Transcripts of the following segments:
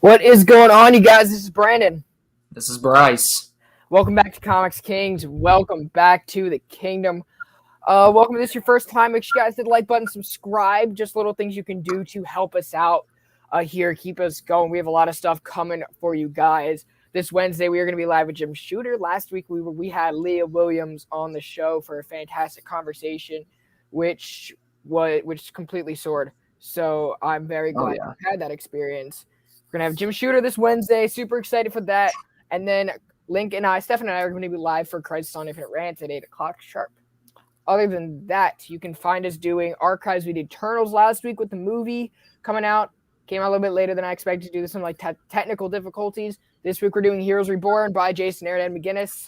What is going on, you guys? This is Brandon. This is Bryce. Welcome back to Comics Kings. Welcome back to the kingdom. Welcome if this is your first time. Make sure you guys hit the like button, subscribe. Just little things you can do to help us out here, keep us going. We have a lot of stuff coming for you guys. This Wednesday, we are going to be live with Jim Shooter. Last week, we had Leah Williams on the show for a fantastic conversation, which completely soared. So I'm very glad you had that experience. We're going to have Jim Shooter this Wednesday. Super excited for that. And then Stephen and I are going to be live for Crisis on Infinite Rants at 8 o'clock sharp. Other than that, you can find us doing archives. We did Eternals last week with the movie coming out. Came out a little bit later than I expected to do some technical difficulties. This week we're doing Heroes Reborn by Jason Aaron and McGinnis.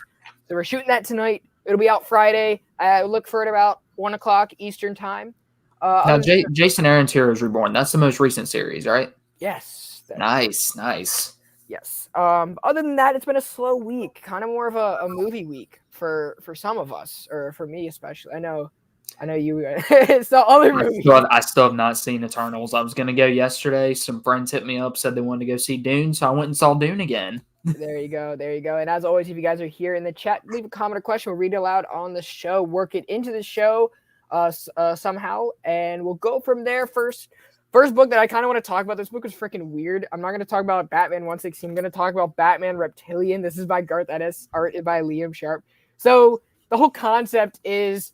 So we're shooting that tonight. It'll be out Friday. Look for it about 1 o'clock Eastern time. Now, Jason Aaron's Heroes Reborn, that's the most recent series, right? Yes. Nice. Yes. Other than that, it's been a slow week, kind of more of a movie week for some of us, or for me especially. I know you saw other movies. I still have not seen Eternals. I was going to go yesterday. Some friends hit me up, said they wanted to go see Dune, so I went and saw Dune again. There you go. And as always, if you guys are here in the chat, leave a comment or question. We'll read it aloud on the show, work it into the show somehow, and we'll go from there. First book that I kind of want to talk about. This book is freaking weird. I'm not going to talk about Batman 116. I'm going to talk about Batman Reptilian. This is by Garth Ennis, art by Liam Sharp. So the whole concept is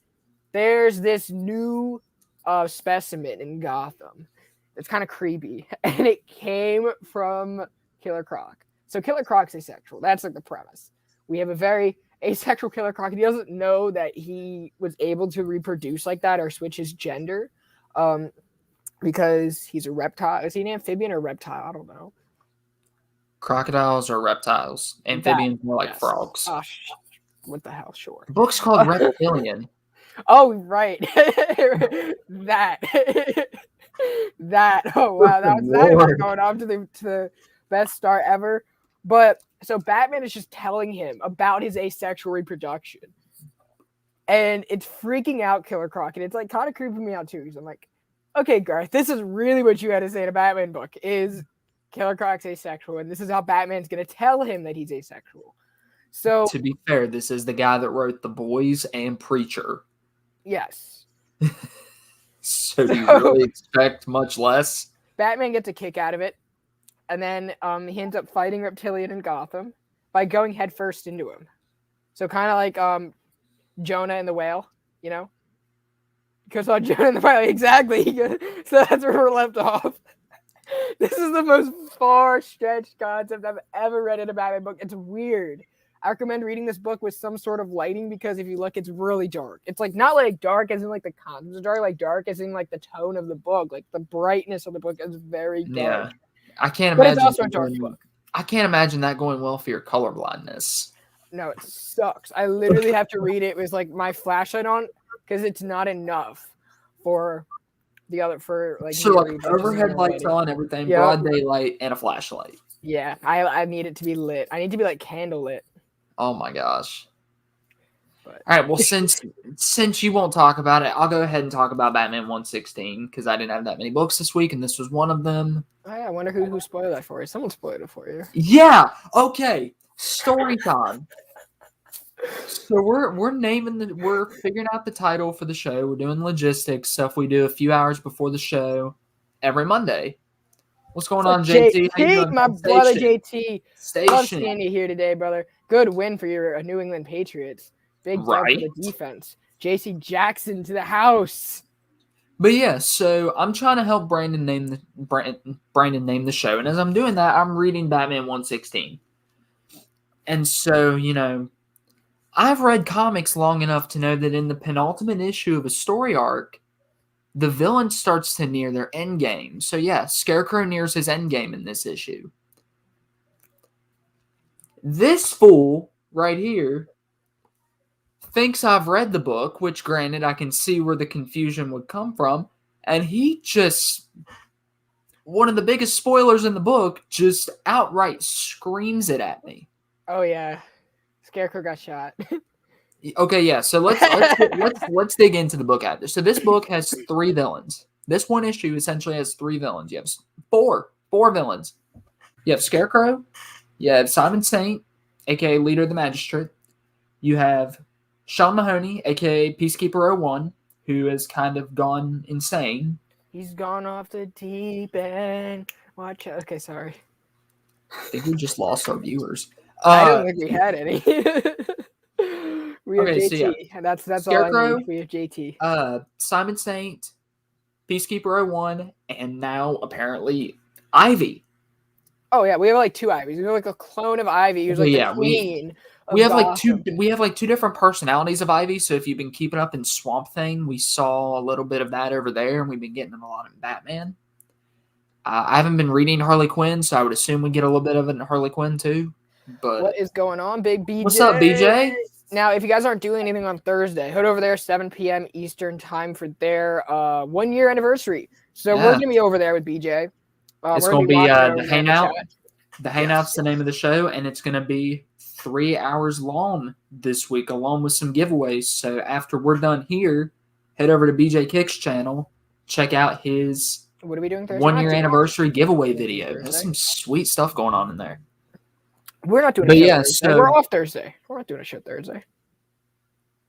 there's this new specimen in Gotham. It's kind of creepy, and it came from Killer Croc. So Killer Croc's asexual. That's like the premise. We have a very asexual Killer Croc. He doesn't know that he was able to reproduce like that or switch his gender. Because he's a reptile. Is he an amphibian or reptile? I don't know. Crocodiles are reptiles. Amphibians more like frogs. Oh, what the hell? Sure. The book's called Reptilian. Oh, right. that. Oh, wow. That's going on to the best start ever. But so Batman is just telling him about his asexual reproduction. And it's freaking out Killer Croc. And it's like kind of creeping me out too. Because I'm like, okay, Garth, this is really what you had to say in a Batman book, is Killer Croc's asexual, and this is how Batman's going to tell him that he's asexual. So, to be fair, this is the guy that wrote The Boys and Preacher. Yes. So do you really expect much less? Batman gets a kick out of it, and then he ends up fighting Reptilian in Gotham by going headfirst into him. So kind of like Jonah and the whale, you know? Because on Jonah and the Whale, exactly. So that's where we're left off. This is the most far-stretched concept I've ever read in a Batman book. It's weird. I recommend reading this book with some sort of lighting because if you look, it's really dark. It's like not like dark as in like the concepts are dark, like dark as in like the tone of the book. Like the brightness of the book is very dark. Yeah, I can't but imagine. It's also a dark book. I can't imagine that going well for your colorblindness. No, it sucks. I literally have to read it with like my flashlight on. Because it's not enough for the other so like overhead lights on, everything, yep. Broad daylight, and a flashlight. Yeah, I need it to be lit. I need to be like candle lit. Oh my gosh! All right, well since you won't talk about it, I'll go ahead and talk about Batman 116 because I didn't have that many books this week, and this was one of them. Oh, yeah, I wonder who spoiled that for you. Someone spoiled it for you. Yeah. Okay. Story time. So we're figuring out the title for the show. We're doing logistics stuff. We do a few hours before the show every Monday. What's going on, JT? JT, my brother JT. Love seeing you here today, brother. Good win for your New England Patriots. Big job for the defense. JC Jackson to the house. But yeah, so I'm trying to help Brandon name the show, and as I'm doing that, I'm reading Batman 116. And so, you know, I've read comics long enough to know that in the penultimate issue of a story arc, the villain starts to near their end game. So yeah, Scarecrow nears his end game in this issue. This fool right here thinks I've read the book, which granted I can see where the confusion would come from, and he just, one of the biggest spoilers in the book, just outright screams it at me. Oh yeah. Scarecrow got shot. Okay, yeah. So let's dig into the book after. So this book has 3 villains. This one issue essentially has 3 villains. You have four villains. You have Scarecrow. You have Simon Saint, a.k.a. Leader of the Magistrate. You have Sean Mahoney, a.k.a. Peacekeeper 01, who has kind of gone insane. He's gone off the deep end. Watch out. Okay, sorry. I think we just lost our viewers. I don't think we had any. We have JT. So and that's Scarecrow, all I need. We have JT. Simon Saint, Peacekeeper 01, and now apparently Ivy. Oh yeah, we have like 2 Ivies. We have like a clone of Ivy who's like the queen. We have like two different personalities of Ivy. So if you've been keeping up in Swamp Thing, we saw a little bit of that over there, and we've been getting a lot of Batman. I haven't been reading Harley Quinn, so I would assume we get a little bit of it in Harley Quinn too. But what is going on, Big BJ? What's up, BJ? Now, if you guys aren't doing anything on Thursday, head over there 7 p.m. Eastern time for their 1-year anniversary. So we're gonna be over there with BJ. It's gonna be the Hangout. The Hangout's the name of the show, and it's gonna be 3 hours long this week, along with some giveaways. So after we're done here, head over to BJ Kick's channel, check out his what are we doing Thursday? 1-year anniversary giveaway video. There's some sweet stuff going on in there. We're not doing a show Thursday. We're off Thursday. We're not doing a show Thursday.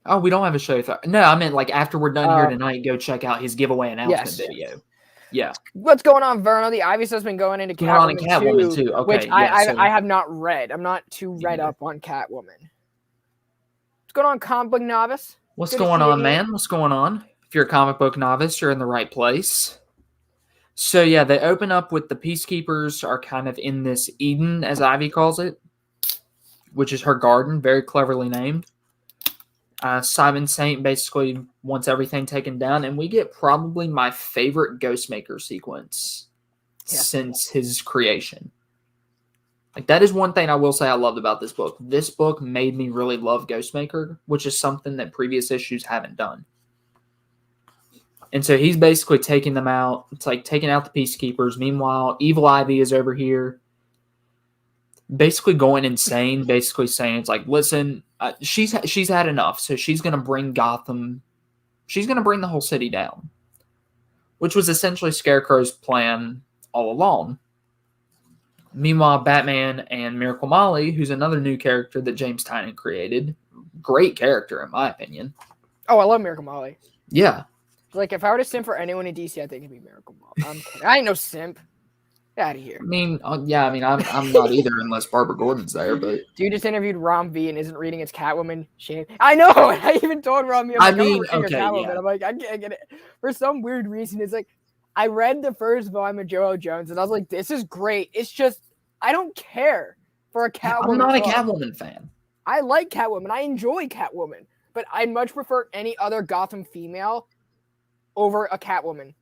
Oh, we don't have a show Thursday. No, I meant like after we're done here tonight, go check out his giveaway announcement video. Yeah. What's going on, Verno? The Ivy stuff's been going into Catwoman too. Okay, which I have not read. I'm not too read up on Catwoman. What's going on, comic book novice? What's going on, man? What's going on? If you're a comic book novice, you're in the right place. So yeah, they open up with the Peacekeepers are kind of in this Eden, as Ivy calls it, which is her garden, very cleverly named. Simon Saint basically wants everything taken down, and we get probably my favorite Ghostmaker sequence since his creation. Like, that is one thing I will say I loved about this book. This book made me really love Ghostmaker, which is something that previous issues haven't done. And so he's basically taking them out. It's like taking out the Peacekeepers. Meanwhile, Evil Ivy is over here basically going insane, basically saying, it's like, listen, she's had enough. So she's going to bring Gotham. She's going to bring the whole city down, which was essentially Scarecrow's plan all along. Meanwhile, Batman and Miracle Molly, who's another new character that James Tynion created. Great character, in my opinion. Oh, I love Miracle Molly. Yeah. Like, if I were to simp for anyone in DC, I think it'd be Miracle Molly. I'm kidding. I ain't no simp. Get out of here. I mean, I'm not either unless Barbara Gordon's there. But dude just interviewed Rom V and isn't reading its Catwoman. Shame. I know. I even told Rom V. I'm like, I can't get it. For some weird reason, it's like I read the first volume of Joe Jones and I was like, this is great. It's just I don't care for a Catwoman. I'm not a Catwoman fan. I like Catwoman. I enjoy Catwoman, but I'd much prefer any other Gotham female over a Catwoman.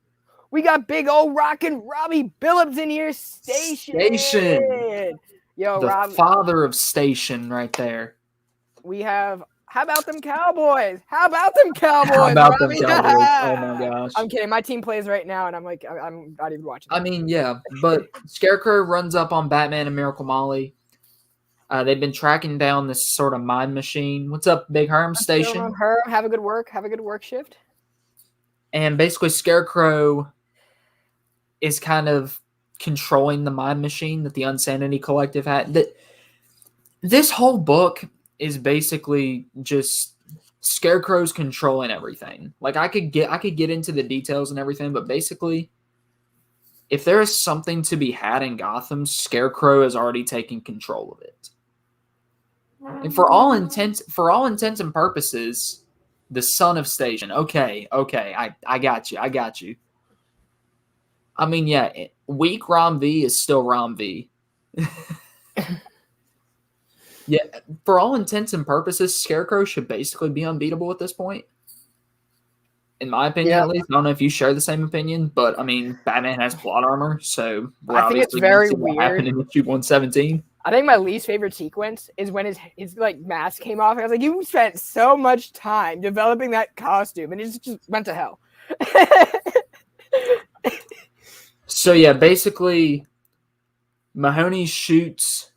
We got big old rockin' Robbie Billups in here. Station. Yo, the Robbie, father of Station right there. We have, how about them Cowboys? Oh my gosh. I'm kidding. My team plays right now, and I'm like, I'm not even watching. I mean, yeah, but Scarecrow runs up on Batman and Miracle Molly. They've been tracking down this sort of mind machine. What's up, Big Herm? Station? Have a good work shift. And basically, Scarecrow is kind of controlling the mind machine that the Unsanity Collective had. This whole book is basically just Scarecrow's controlling everything. Like, I could get into the details and everything, but basically, if there is something to be had in Gotham, Scarecrow is already taking control of it. And for all intents and purposes, the son of Station. Okay, I got you. I mean, yeah, weak Rom V is still Rom V. Yeah, for all intents and purposes, Scarecrow should basically be unbeatable at this point. In my opinion, at least. I don't know if you share the same opinion, but I mean, Batman has plot armor, so I think it's very weird. What happened in issue 117. I think my least favorite sequence is when his like mask came off. I was like, you spent so much time developing that costume, and it just went to hell. So yeah, basically, Mahoney shoots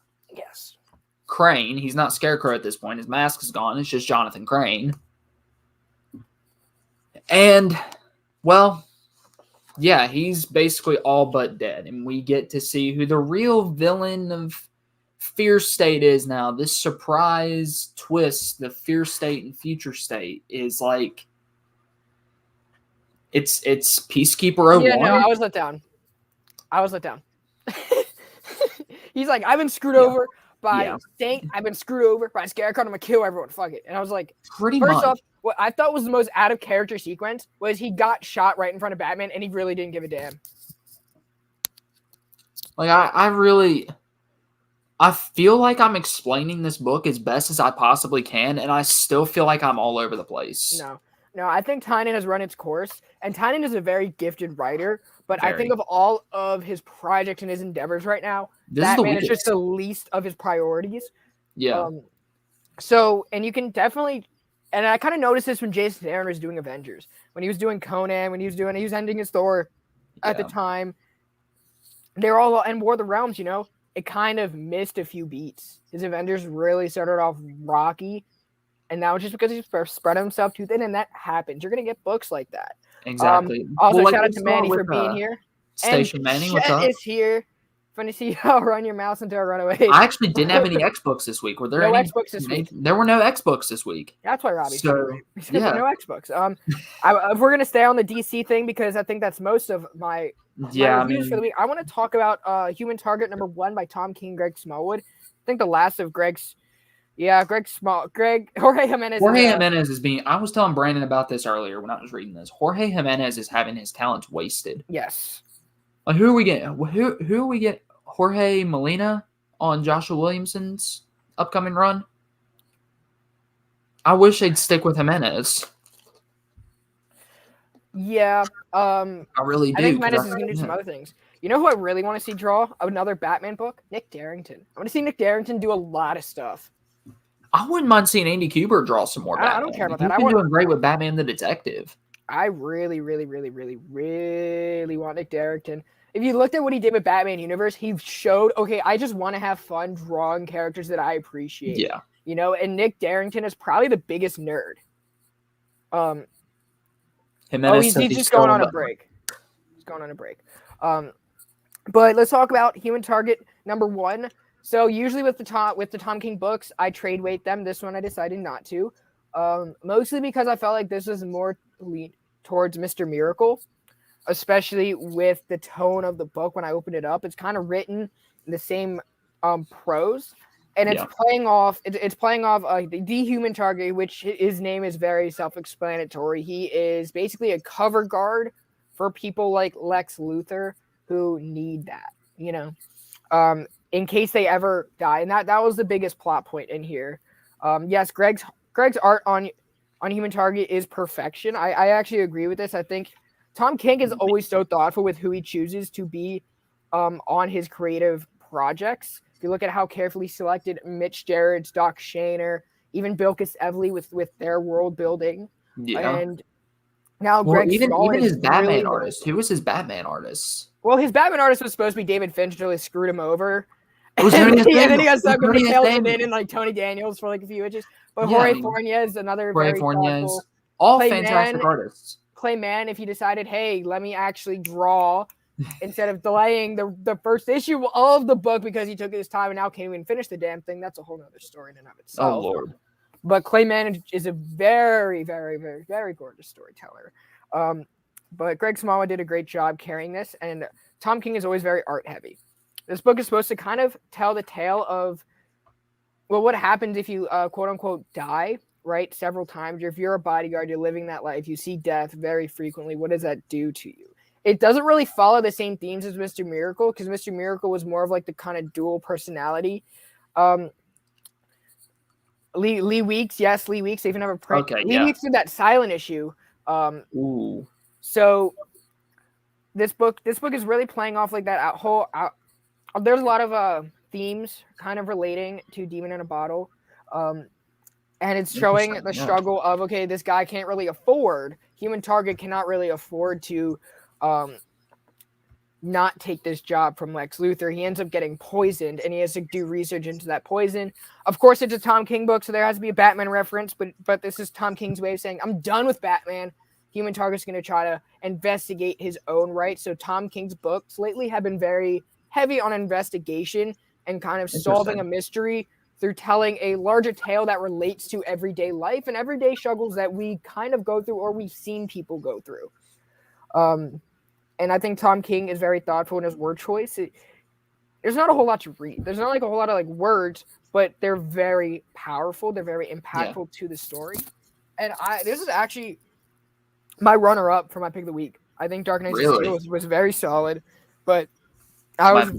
Crane. He's not Scarecrow at this point. His mask is gone. It's just Jonathan Crane. And, well, Yeah, he's basically all but dead, and we get to see who the real villain of Fear State is now. This surprise twist, the Fear State and Future State, is like it's Peacekeeper Yeah, no, 01. I was let down. He's like, I've been screwed Yeah. over by Yeah. Saint. I've been screwed over by Scarecrow. I'm gonna kill everyone. Fuck it. And I was like, Pretty first much. off, what I thought was the most out of character sequence was he got shot right in front of Batman, and he really didn't give a damn. Like I feel like I'm explaining this book as best as I possibly can, and I still feel like I'm all over the place. No, I think Tynion has run its course, and Tynion is a very gifted writer, but I Very. think of all of his projects and his endeavors right now, This is the Batman is weakest. just the least of his priorities. Yeah. So, and you can definitely, and I kind of noticed this when Jason Aaron was doing Avengers, when he was doing Conan, when he was ending his Thor at the time. They're all, and War of the Realms, you know, it kind of missed a few beats. His Avengers really started off rocky, and now just because he's spread himself too thin, and that happens. You're going to get books like that. Exactly. Also, shout out to Manny for being here. Station Manny, what's Chet up? is here. Fun to see y'all run your mouse into a runaway. I actually didn't have any X books this week. Were there no any X books this week? There were no X books this week. That's why Robbie's so yeah. no X books. If we're gonna stay on the DC thing because I think that's most of my reviews for the week. I want to talk about Human Target #1 by Tom King, Greg Smallwood. I think the last of Jorge Jimenez. Jorge Jimenez is being. I was telling Brandon about this earlier when I was reading this. Jorge Jimenez is having his talents wasted. Yes. Like who are we getting? Who are we getting? Jorge Molina on Joshua Williamson's upcoming run. I wish they'd stick with Jimenez. Yeah. I really do. I think Jimenez is going to do some other things. You know who I really want to see draw another Batman book? Nick Darrington. I want to see Nick Darrington do a lot of stuff. I wouldn't mind seeing Andy Kubert draw some more Batman. I don't care about that. He's been doing great with Batman the Detective. I really, really, really, really, really want Nick Darrington. If you looked at what he did with Batman Universe, he showed, okay, I just want to have fun drawing characters that I appreciate. Yeah. You know, and Nick Darrington is probably the biggest nerd. He's just going on a break. He's going on a break. But let's talk about Human Target #1. So usually with the Tom King books, I trade weight them. This one I decided not to. Mostly because I felt like this was more lean towards Mr. Miracle. Especially with the tone of the book when I opened it up. It's kind of written in the same prose, and it's playing off the Human Target, which his name is very self-explanatory. He is basically a cover guard for people like Lex Luthor who need that, you know, in case they ever die. And that was the biggest plot point in here. Yes, Greg's art on Human Target is perfection. I actually agree with this. I think Tom King is always so thoughtful with who he chooses to be on his creative projects. If you look at how carefully selected Mitch Gerrard's, Doc Shaner, even Bilkis Evely with their world building. Yeah. And now Greg even his Batman really artist. Who was his Batman artist? Well, his Batman artist was supposed to be David Finch until they screwed him over. It was and then he got stuck with Mikhail Zedin and like Tony Daniels for like a few inches. But Jorge Fornes is another very thoughtful. All fantastic artists. Clay Mann, if he decided, hey, let me actually draw instead of delaying the first issue of the book because he took his time and now can't even finish the damn thing. That's a whole other story in and of itself. Oh, Lord. But Clay Mann is a very, very, very, very gorgeous storyteller. But Greg Smallwood did a great job carrying this, and Tom King is always very art heavy. This book is supposed to kind of tell the tale of, well, what happens if you quote unquote die, right? Several times. If you're a bodyguard, you're living that life. You see death very frequently. What does that do to you? It doesn't really follow the same themes as Mr. Miracle because Mr. Miracle was more of like the kind of dual personality. Lee Weeks, yes, Lee Weeks. They even have a print. Okay, Lee Weeks did that silent issue. Ooh. So this book is really playing off like that whole. There's a lot of themes kind of relating to Demon in a Bottle. And it's showing the struggle of, okay, this guy can't really afford, Human Target cannot really afford to not take this job from Lex Luthor. He ends up getting poisoned, and he has to do research into that poison. Of course, it's a Tom King book, so there has to be a Batman reference, but this is Tom King's way of saying, I'm done with Batman. Human Target's going to try to investigate his own right. So Tom King's books lately have been very heavy on investigation and kind of solving a mystery through telling a larger tale that relates to everyday life and everyday struggles that we kind of go through or we've seen people go through. And I think Tom King is very thoughtful in his word choice. There's not a whole lot to read. There's not like a whole lot of like words, but they're very powerful. They're very impactful to the story. And this is actually my runner-up for my pick of the week. I think Dark Knight was very solid, but I was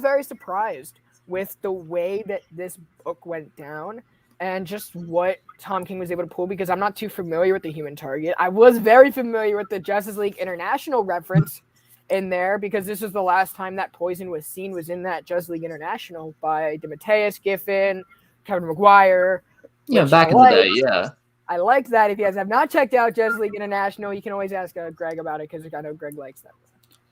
very surprised with the way that this book went down and just what Tom King was able to pull, because I'm not too familiar with the Human Target. I was very familiar with the Justice League International reference in there, because this was the last time that Poison was seen, was in that Justice League International by DeMatteis, Giffen, Kevin Maguire. Yeah, back in the day, yeah. I liked that. If you guys have not checked out Justice League International, you can always ask Greg about it, because I know Greg likes that.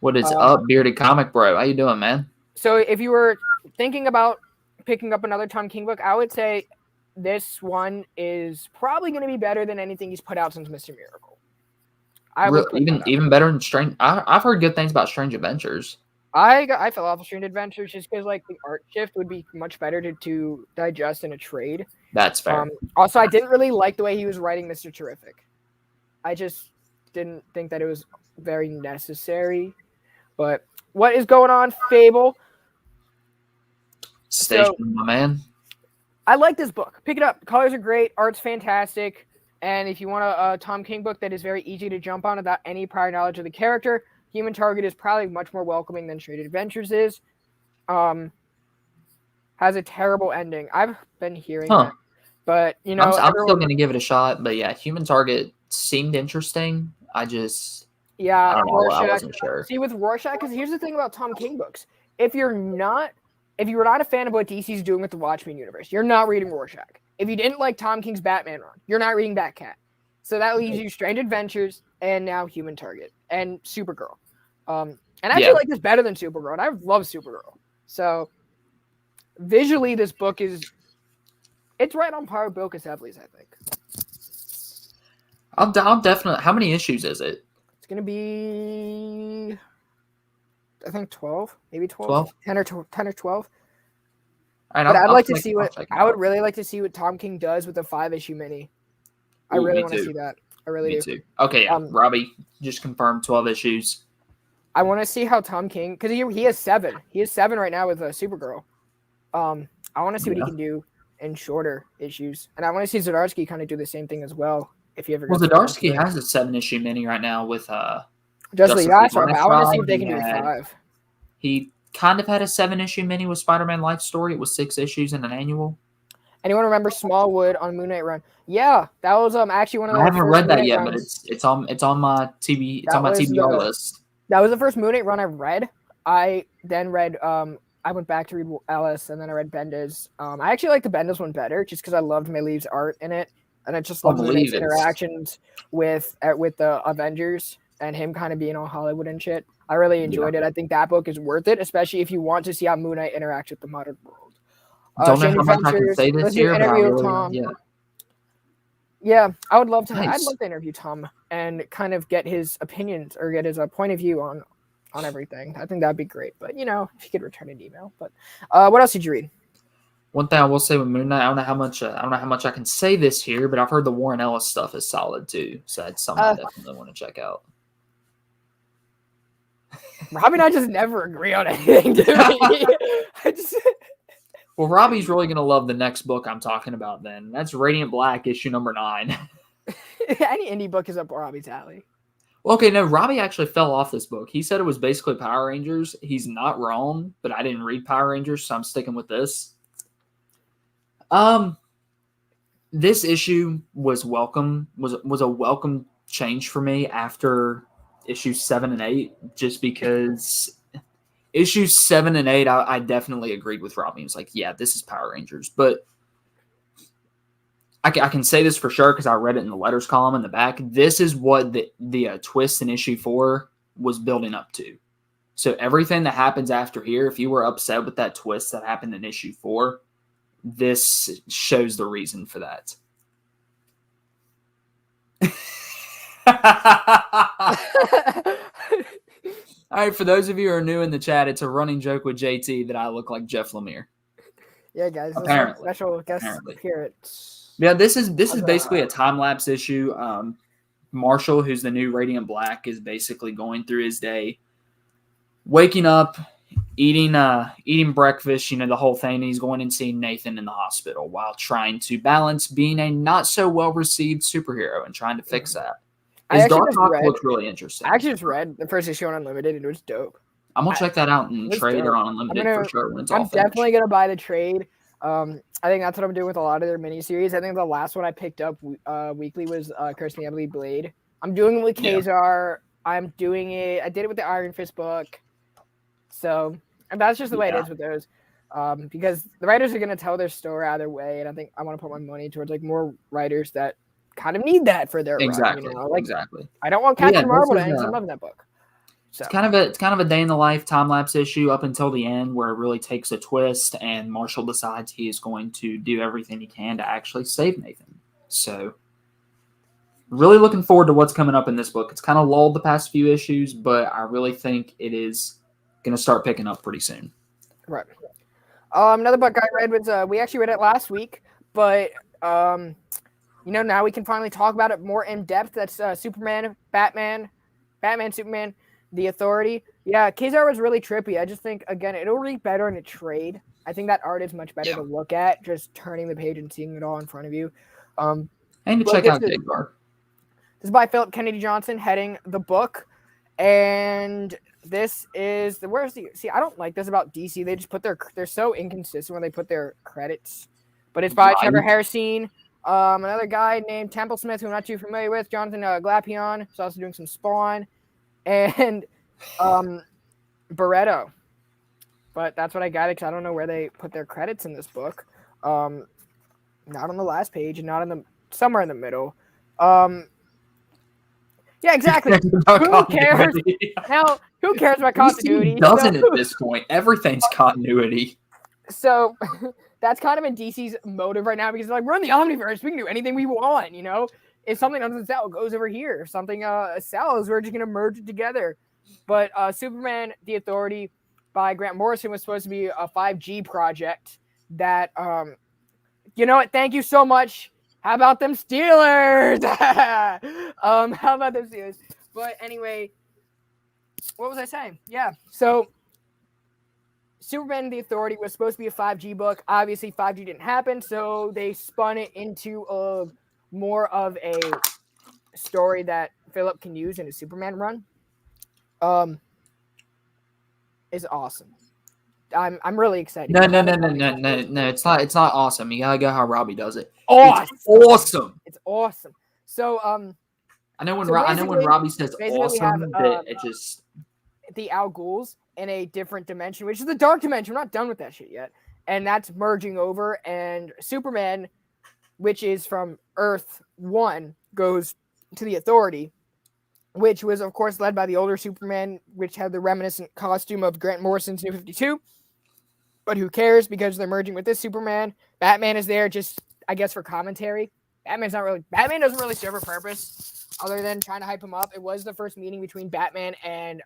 What is up, bearded comic bro? How you doing, man? So if you were thinking about picking up another Tom King book, I would say this one is probably going to be better than anything he's put out since Mr. Miracle. Even better than Strange. I've heard good things about Strange Adventures. I fell off of Strange Adventures just because like the art shift would be much better to digest in a trade. That's fair. Also, I didn't really like the way he was writing Mr. Terrific. I just didn't think that it was very necessary. But what is going on, Fable? Station, my man. I like this book. Pick it up. The colors are great. Art's fantastic. And if you want a Tom King book that is very easy to jump on without any prior knowledge of the character, Human Target is probably much more welcoming than Strange Adventures is. Has a terrible ending. I've been hearing that. But, you know, I'm still going to give it a shot. But, yeah, Human Target seemed interesting. I don't know. I wasn't sure. See, with Rorschach, because here's the thing about Tom King books. If you're not a fan of what DC's doing with the Watchmen universe, you're not reading Rorschach. If you didn't like Tom King's Batman run, you're not reading Batcat. So that leaves you Strange Adventures and now Human Target and Supergirl. And I actually like this better than Supergirl, and I love Supergirl. So visually, this book it's right on par with Bill Cassavely's, I think. I'll definitely. How many issues is it? It's gonna be, I think 12, maybe 12, 10 or 12. Right, but I would really like to see what Tom King does with a 5-issue mini. I really want to see that. I really do. Me too. Okay, Robbie just confirmed 12 issues. I want to see how Tom King, because he has 7. He has 7 right now with Supergirl. I want to see what he can do in shorter issues, and I want to see Zdarsky kind of do the same thing as well. If you ever. Well, Zdarsky has a 7-issue mini right now with Justice League. I want to see if they can do 5. He kind of had a 7-issue mini with Spider-Man Life Story. It was 6 issues in an annual. Anyone remember Smallwood on Moon Knight run? Yeah, that was actually one of the. I haven't read that yet, but it's on my TV. It's on my TBR list. That was the first Moon Knight run I read. I then read. I went back to read Ellis, and then I read Bendis. I actually like the Bendis one better, just because I loved Maylee's art in it, and I just loved Moon Knight's interactions with the Avengers and him kind of being all Hollywood and shit. I really enjoyed it. I think that book is worth it, especially if you want to see how Moon Knight interacts with the modern world. Don't know how much I can say this here, but I really, yeah, I would love to. Nice. I'd love to interview Tom and kind of get his opinions or get his point of view on everything. I think that'd be great. But if you could return an email. But what else did you read? One thing I will say with Moon Knight, I don't know how much I can say this here, but I've heard the Warren Ellis stuff is solid too. So that's something I definitely want to check out. Robbie and I just never agree on anything, do we? Well, Robbie's really going to love the next book I'm talking about then. That's Radiant Black, issue number 9. Any indie book is up Robbie's alley. Well, okay, no, Robbie actually fell off this book. He said it was basically Power Rangers. He's not wrong, but I didn't read Power Rangers, so I'm sticking with this. This issue was a welcome change for me after issues 7 and 8, just because issues 7 and 8, I definitely agreed with Robbie. He was like, yeah, this is Power Rangers. But I can say this for sure because I read it in the letters column in the back. This is what the twist in issue 4 was building up to. So everything that happens after here, if you were upset with that twist that happened in issue 4, this shows the reason for that. All right, for those of you who are new in the chat, it's a running joke with JT that I look like Jeff Lemire. Yeah, guys, Apparently, special guest appearance. Yeah, this is basically a time lapse issue. Marshall, who's the new Radiant Black, is basically going through his day, waking up, eating breakfast, the whole thing. And he's going and seeing Nathan in the hospital while trying to balance being a not so well received superhero and trying to fix that. His Dark Hawk looks really interesting. I actually just read the first issue on Unlimited, and it was dope. I'm gonna check that out in trade or on Unlimited for sure when it's all finished. I'm definitely gonna buy the trade. I think that's what I'm doing with a lot of their miniseries. I think the last one I picked up weekly was Curse Me Emily Blade. I'm doing it with Kazar. I'm doing it. I did it with the Iron Fist book. So, and that's just the way it is with those. Because the writers are gonna tell their story either way, and I think I want to put my money towards like more writers that kind of need that for their run, exactly. I don't want Captain Marvel to end. I'm loving that book. So. It's kind of a day in the life time lapse issue up until the end where it really takes a twist and Marshall decides he is going to do everything he can to actually save Nathan. So really looking forward to what's coming up in this book. It's kind of lulled the past few issues, but I really think it is going to start picking up pretty soon. Right. Another book I read was we actually read it last week, but now we can finally talk about it more in depth. That's Superman, Batman, Superman, The Authority. Yeah, Kazar was really trippy. I just think, again, it'll read better in a trade. I think that art is much better to look at, just turning the page and seeing it all in front of you. And to check out Kazar. This is by Philip Kennedy Johnson, heading the book. And this is see, I don't like this about DC. They just put they're so inconsistent when they put their credits. But it's by Trevor Hairsine. Another guy named Temple Smith, who I'm not too familiar with, Jonathan Glapion, who's also doing some Spawn, and Barreto. But that's what I got, because I don't know where they put their credits in this book. Not on the last page, and not somewhere in the middle. Yeah, exactly. Who cares? Now, who cares about continuity? Doesn't at this point. Everything's continuity. So that's kind of in DC's motive right now, because they're like, we're in the Omniverse. We can do anything we want, If something doesn't sell, it goes over here. If something sells, we're just going to merge it together. But Superman, The Authority by Grant Morrison was supposed to be a 5G project that, you know what? Thank you so much. How about them Steelers? How about them Steelers? But anyway, what was I saying? Yeah, so Superman The Authority was supposed to be a 5G book. Obviously, 5G didn't happen, so they spun it into more of a story that Philip can use in a Superman run. Is awesome. I'm really excited. No. It's not awesome. You gotta go how Robbie does it. Awesome. It's awesome. It's awesome. So I know when Robbie says awesome, it just the Al Ghul's in a different dimension, which is the dark dimension. We're not done with that shit yet, and that's merging over. And Superman, which is from Earth 1, goes to the Authority, which was of course led by the older Superman, which had the reminiscent costume of Grant Morrison's New 52. But who cares, because they're merging with this Superman. Batman is there just, I guess, for commentary. Batman doesn't really serve a purpose other than trying to hype him up. It was the first meeting between Batman and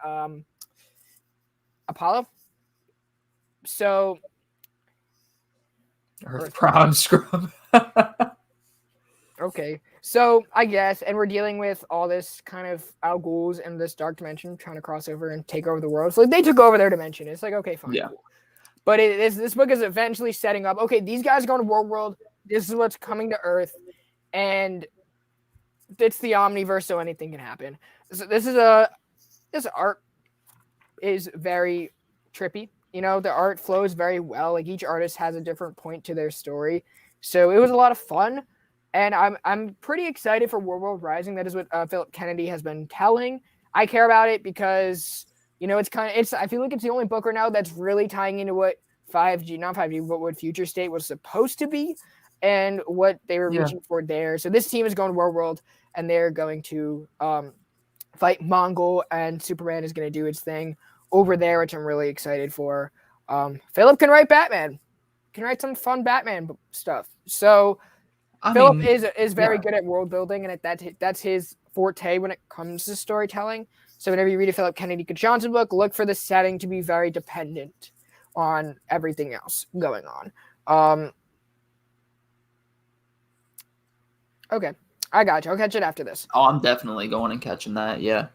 Apollo. So Earth Prime Scrum. Okay. So I guess, and we're dealing with all this kind of Al Ghul's and this dark dimension trying to cross over and take over the world. So they took over their dimension. It's like, okay, fine. Yeah. Cool. But this book is eventually setting up, okay, these guys are going to World. This is what's coming to Earth. And it's the Omniverse, so anything can happen. So this art is very trippy. The art flows very well. Like, each artist has a different point to their story. So it was a lot of fun. And I'm pretty excited for World Rising. That is what Philip Kennedy has been telling. I care about it because, I feel like it's the only book right now that's really tying into what 5G, not 5G, but what Future State was supposed to be and what they were reaching for there. So this team is going to World, and they're going to fight Mongol, and Superman is going to do its thing over there, which I'm really excited for. Philip can write Batman. Can write some fun Batman stuff. So Philip is very good at world building, and that's his forte when it comes to storytelling. So whenever you read a Philip Kennedy Johnson book, look for the setting to be very dependent on everything else going on. Okay, I got you. I'll catch it after this. Oh, I'm definitely going and catching that. Yeah.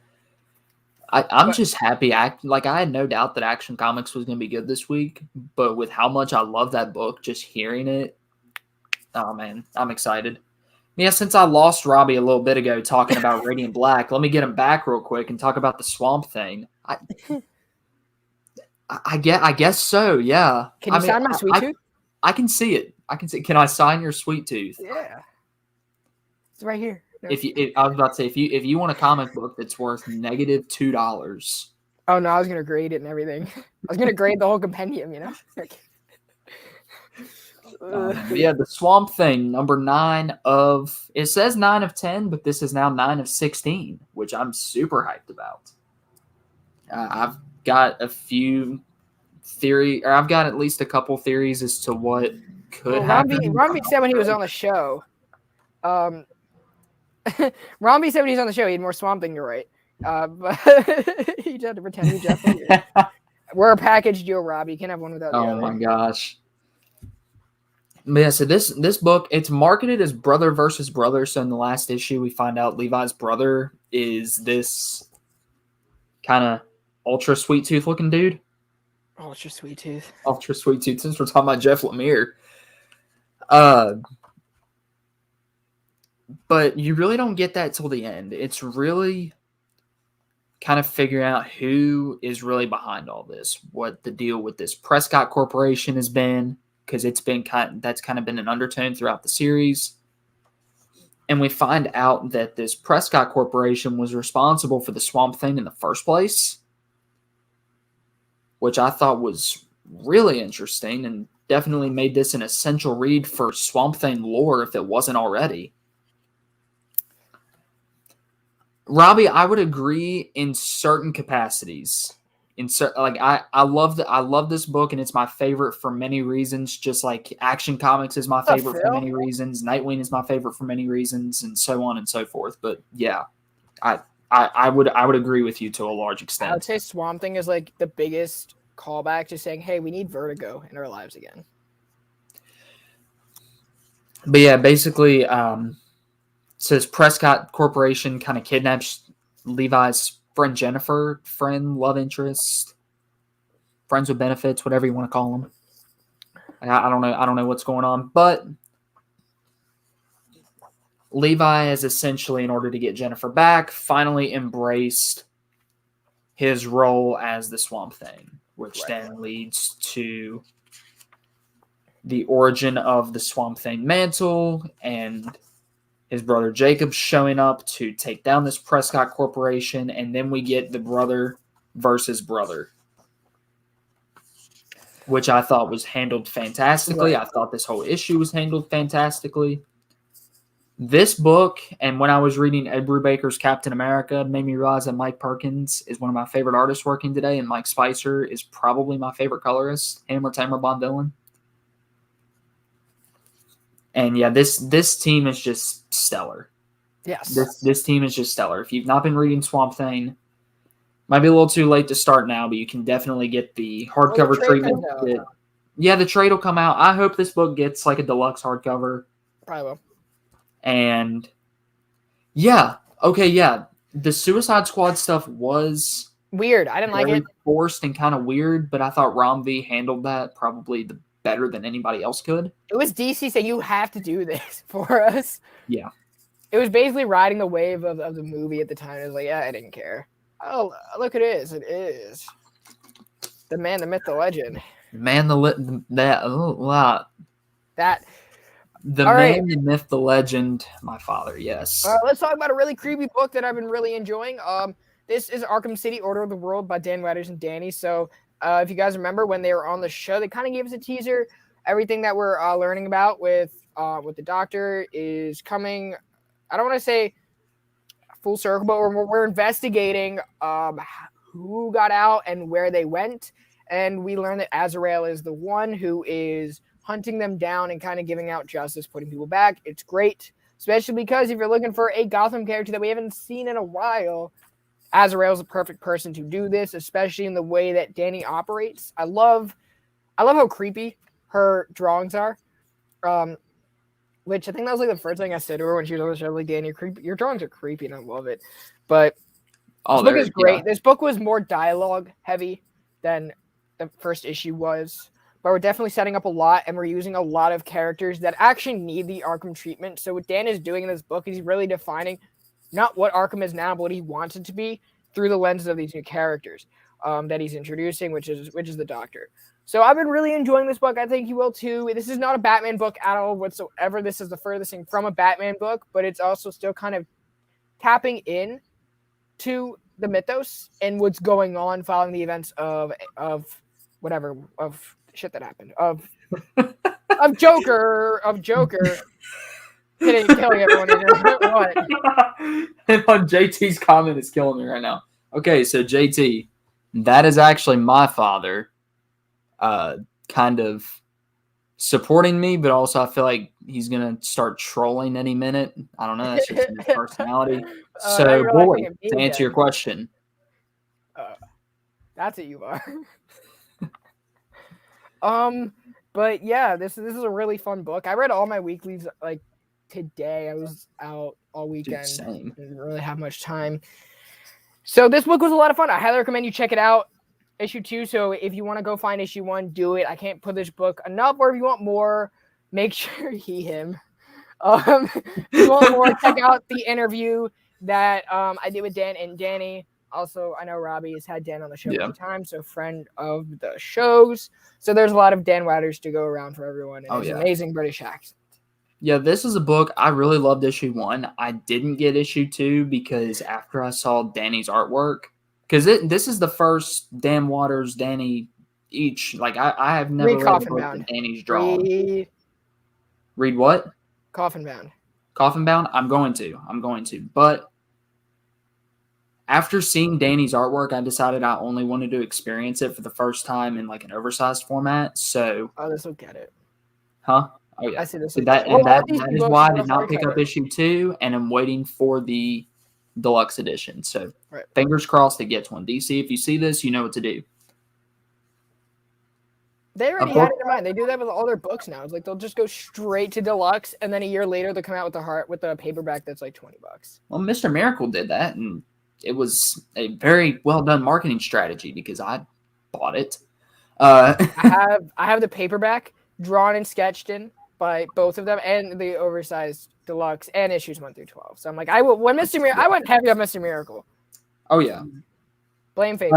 I'm just happy. I had no doubt that Action Comics was going to be good this week, but with how much I love that book, just hearing it, oh man, I'm excited. Yeah, since I lost Robbie a little bit ago talking about Radiant Black, let me get him back real quick and talk about the Swamp Thing. I guess so. Yeah. Can you sign my Sweet Tooth? I can see it. Can I sign your Sweet Tooth? Yeah, it's right here. No. I was about to say if you want a comic book that's worth -$2. Oh no, I was gonna grade it and everything. I was gonna grade the whole compendium, you know. Yeah, the Swamp Thing, number 9 of it says 9 of 10, but this is now 9 of 16, which I'm super hyped about. I've got a few I've got at least a couple theories as to what could happen. Robbie said when he was on the show. Robbie said when he was on the show, he had more Swamp Thing to write. But he just had to pretend he's Jeff. We're a package deal, Robbie. You can't have one without the other. Oh my gosh. But yeah, so this book, it's marketed as brother versus brother. So in the last issue, we find out Levi's brother is this kind of ultra sweet tooth looking dude. Ultra sweet tooth. Ultra sweet tooth. Since we're talking about Jeff Lemire. But you really don't get that till the end. It's really kind of figuring out who is really behind all this, what the deal with this Prescott Corporation has been, because it's been that's kind of been an undertone throughout the series. And we find out that this Prescott Corporation was responsible for the Swamp Thing in the first place, which I thought was really interesting and definitely made this an essential read for Swamp Thing lore if it wasn't already. Robbie, I would agree in certain capacities. I love this book, and it's my favorite for many reasons. Just like Action Comics is my favorite for many reasons, Nightwing is my favorite for many reasons, and so on and so forth. But yeah, I would agree with you to a large extent. I would say Swamp Thing is like the biggest callback to saying, "Hey, we need Vertigo in our lives again." But yeah, basically. Says Prescott Corporation kind of kidnaps Levi's friend Jennifer, love interest, friends with benefits, whatever you want to call them. I don't know what's going on, but Levi has essentially, in order to get Jennifer back, finally embraced his role as the Swamp Thing, which then leads to the origin of the Swamp Thing mantle and his brother Jacob showing up to take down this Prescott Corporation, and then we get the brother versus brother, which I thought was handled fantastically. I thought this whole issue was handled fantastically. This book, and when I was reading Ed Brubaker's Captain America, made me realize that Mike Perkins is one of my favorite artists working today, and Mike Spicer is probably my favorite colorist, him or Tamara Bonvillain. And yeah, this team is just stellar. Yes. This team is just stellar. If you've not been reading Swamp Thing, might be a little too late to start now, but you can definitely get the hardcover treatment. The trade will come out. I hope this book gets like a deluxe hardcover. Probably will. And yeah, okay, yeah. The Suicide Squad stuff was weird. I didn't like it. Forced and kind of weird, but I thought Ram V handled that probably better than anybody else could. It was DC saying, you have to do this for us. Yeah. It was basically riding the wave of the movie at the time. It was like, yeah, I didn't care. Oh, look, it is. It is. The man, the myth, the legend. The man, the myth, the legend, my father, yes. Let's talk about a really creepy book that I've been really enjoying. This is Arkham City, Order of the World by Dan Wetters and Danny. So if you guys remember when they were on the show, they kind of gave us a teaser. Everything that we're learning about with the Doctor is coming. I don't want to say full circle, but we're investigating who got out and where they went. And we learned that Azrael is the one who is hunting them down and kind of giving out justice, putting people back. It's great. especially because if you're looking for a Gotham character that we haven't seen in a while, Azrael's the perfect person to do this, especially in the way that Danny operates. I love how creepy her drawings are. Which I think that was like the first thing I said to her when she was on the show. Like, Danny, your drawings are creepy, and I love it. But this book is great. Yeah. This book was more dialogue heavy than the first issue was. But we're definitely setting up a lot, and we're using a lot of characters that actually need the Arkham treatment. So what Dan is doing in this book is he's really defining not what Arkham is now, but what he wants it to be through the lenses of these new characters that he's introducing, which is the Doctor. So I've been really enjoying this book. I think you will too. This is not a Batman book at all whatsoever. This is the furthest thing from a Batman book, but it's also still kind of tapping in to the mythos and what's going on following the events of shit that happened of Joker killing everyone. What? And on JT's comment is killing me right now. Okay, so JT, that is actually my father. Kind of supporting me, but also I feel like he's gonna start trolling any minute. I don't know. That's just his personality. So, boy, to answer your question, that's what you are. But yeah, this is a really fun book. I read all my weeklies like today. I was out all weekend. Same. Didn't really have much time. So this book was a lot of fun. I highly recommend you check it out. Issue 2, so if you want to go find issue 1, do it. I can't put this book enough, or if you want more, make sure him. If you want more, check out the interview that I did with Dan and Danny. Also, I know Robbie has had Dan on the show many times, so friend of the shows. So there's a lot of Dan Wouters to go around for everyone, and his amazing British accent. Yeah, this is a book I really loved issue 1. I didn't get issue 2 because after I saw Danny's artwork, because this is the first Dan Wouters, Danny each. Like I have never read a book that Danny's drawn. Read what? Coffin Bound. Coffin Bound? I'm going to. But after seeing Danny's artwork, I decided I only wanted to experience it for the first time in like an oversized format. So this will get it. Huh? Oh yeah. I see this. So that is why I did not pick up issue 2, and I'm waiting for the deluxe edition. So fingers crossed it gets one. DC, if you see this, you know what to do. They already had it in mind. They do that with all their books now. It's like they'll just go straight to deluxe, and then a year later they'll come out with the paperback that's like $20. Well, Mr. Miracle did that, and it was a very well done marketing strategy because I bought it. I have the paperback drawn and sketched in by both of them, and the oversized deluxe and issues 1 through 12. So I'm like, I went heavy on Mr. Miracle. Oh yeah, blame fate.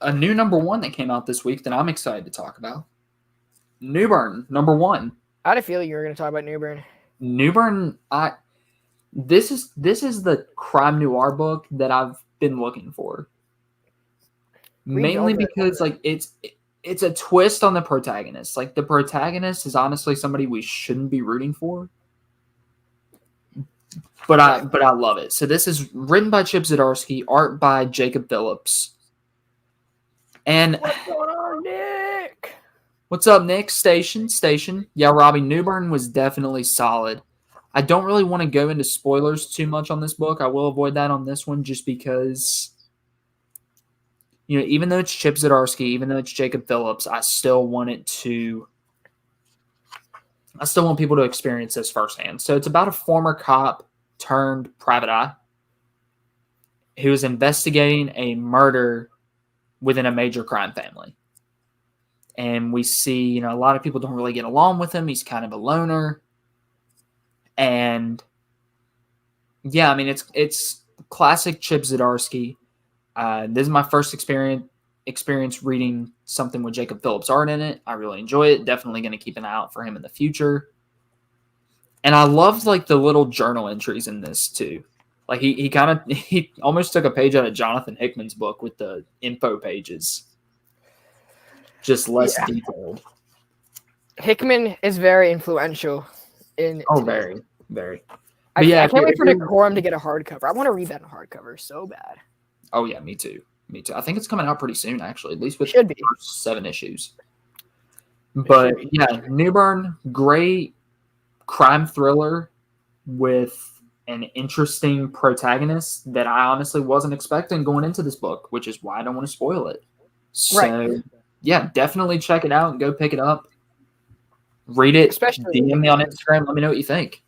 A new number 1 that came out this week that I'm excited to talk about. Newburn number 1. I had a feeling you were going to talk about Newburn. Newburn, this is the crime noir book that I've been looking for. Mainly because like it's a twist on the protagonist. Like the protagonist is honestly somebody we shouldn't be rooting for. But I love it. So this is written by Chip Zdarsky, art by Jacob Phillips. And what's going on, Nick? What's up, Nick? Station. Yeah, Robbie, Newburn was definitely solid. I don't really want to go into spoilers too much on this book. I will avoid that on this one just because, even though it's Chip Zdarsky, even though it's Jacob Phillips, I still want people to experience this firsthand. So it's about a former cop turned private eye who is investigating a murder within a major crime family. And we see, a lot of people don't really get along with him. He's kind of a loner. And yeah, I mean, it's classic Chip Zdarsky. This is my first experience reading something with Jacob Phillips art in it. I really enjoy it. Definitely going to keep an eye out for him in the future. And I loved like the little journal entries in this too. Like he almost took a page out of Jonathan Hickman's book with the info pages. Just less detailed. Hickman is very influential in very, very. I can't wait for Decorum to get a hardcover. I want to read that in hardcover so bad. Oh yeah, me too. I think it's coming out pretty soon, actually, at least with the first 7 issues. But yeah, Newburn, great crime thriller. with an interesting protagonist that I honestly wasn't expecting going into this book, which is why I don't want to spoil it. So, yeah, definitely check it out and go pick it up. Read it. Especially DM me on Instagram. Let me know what you think.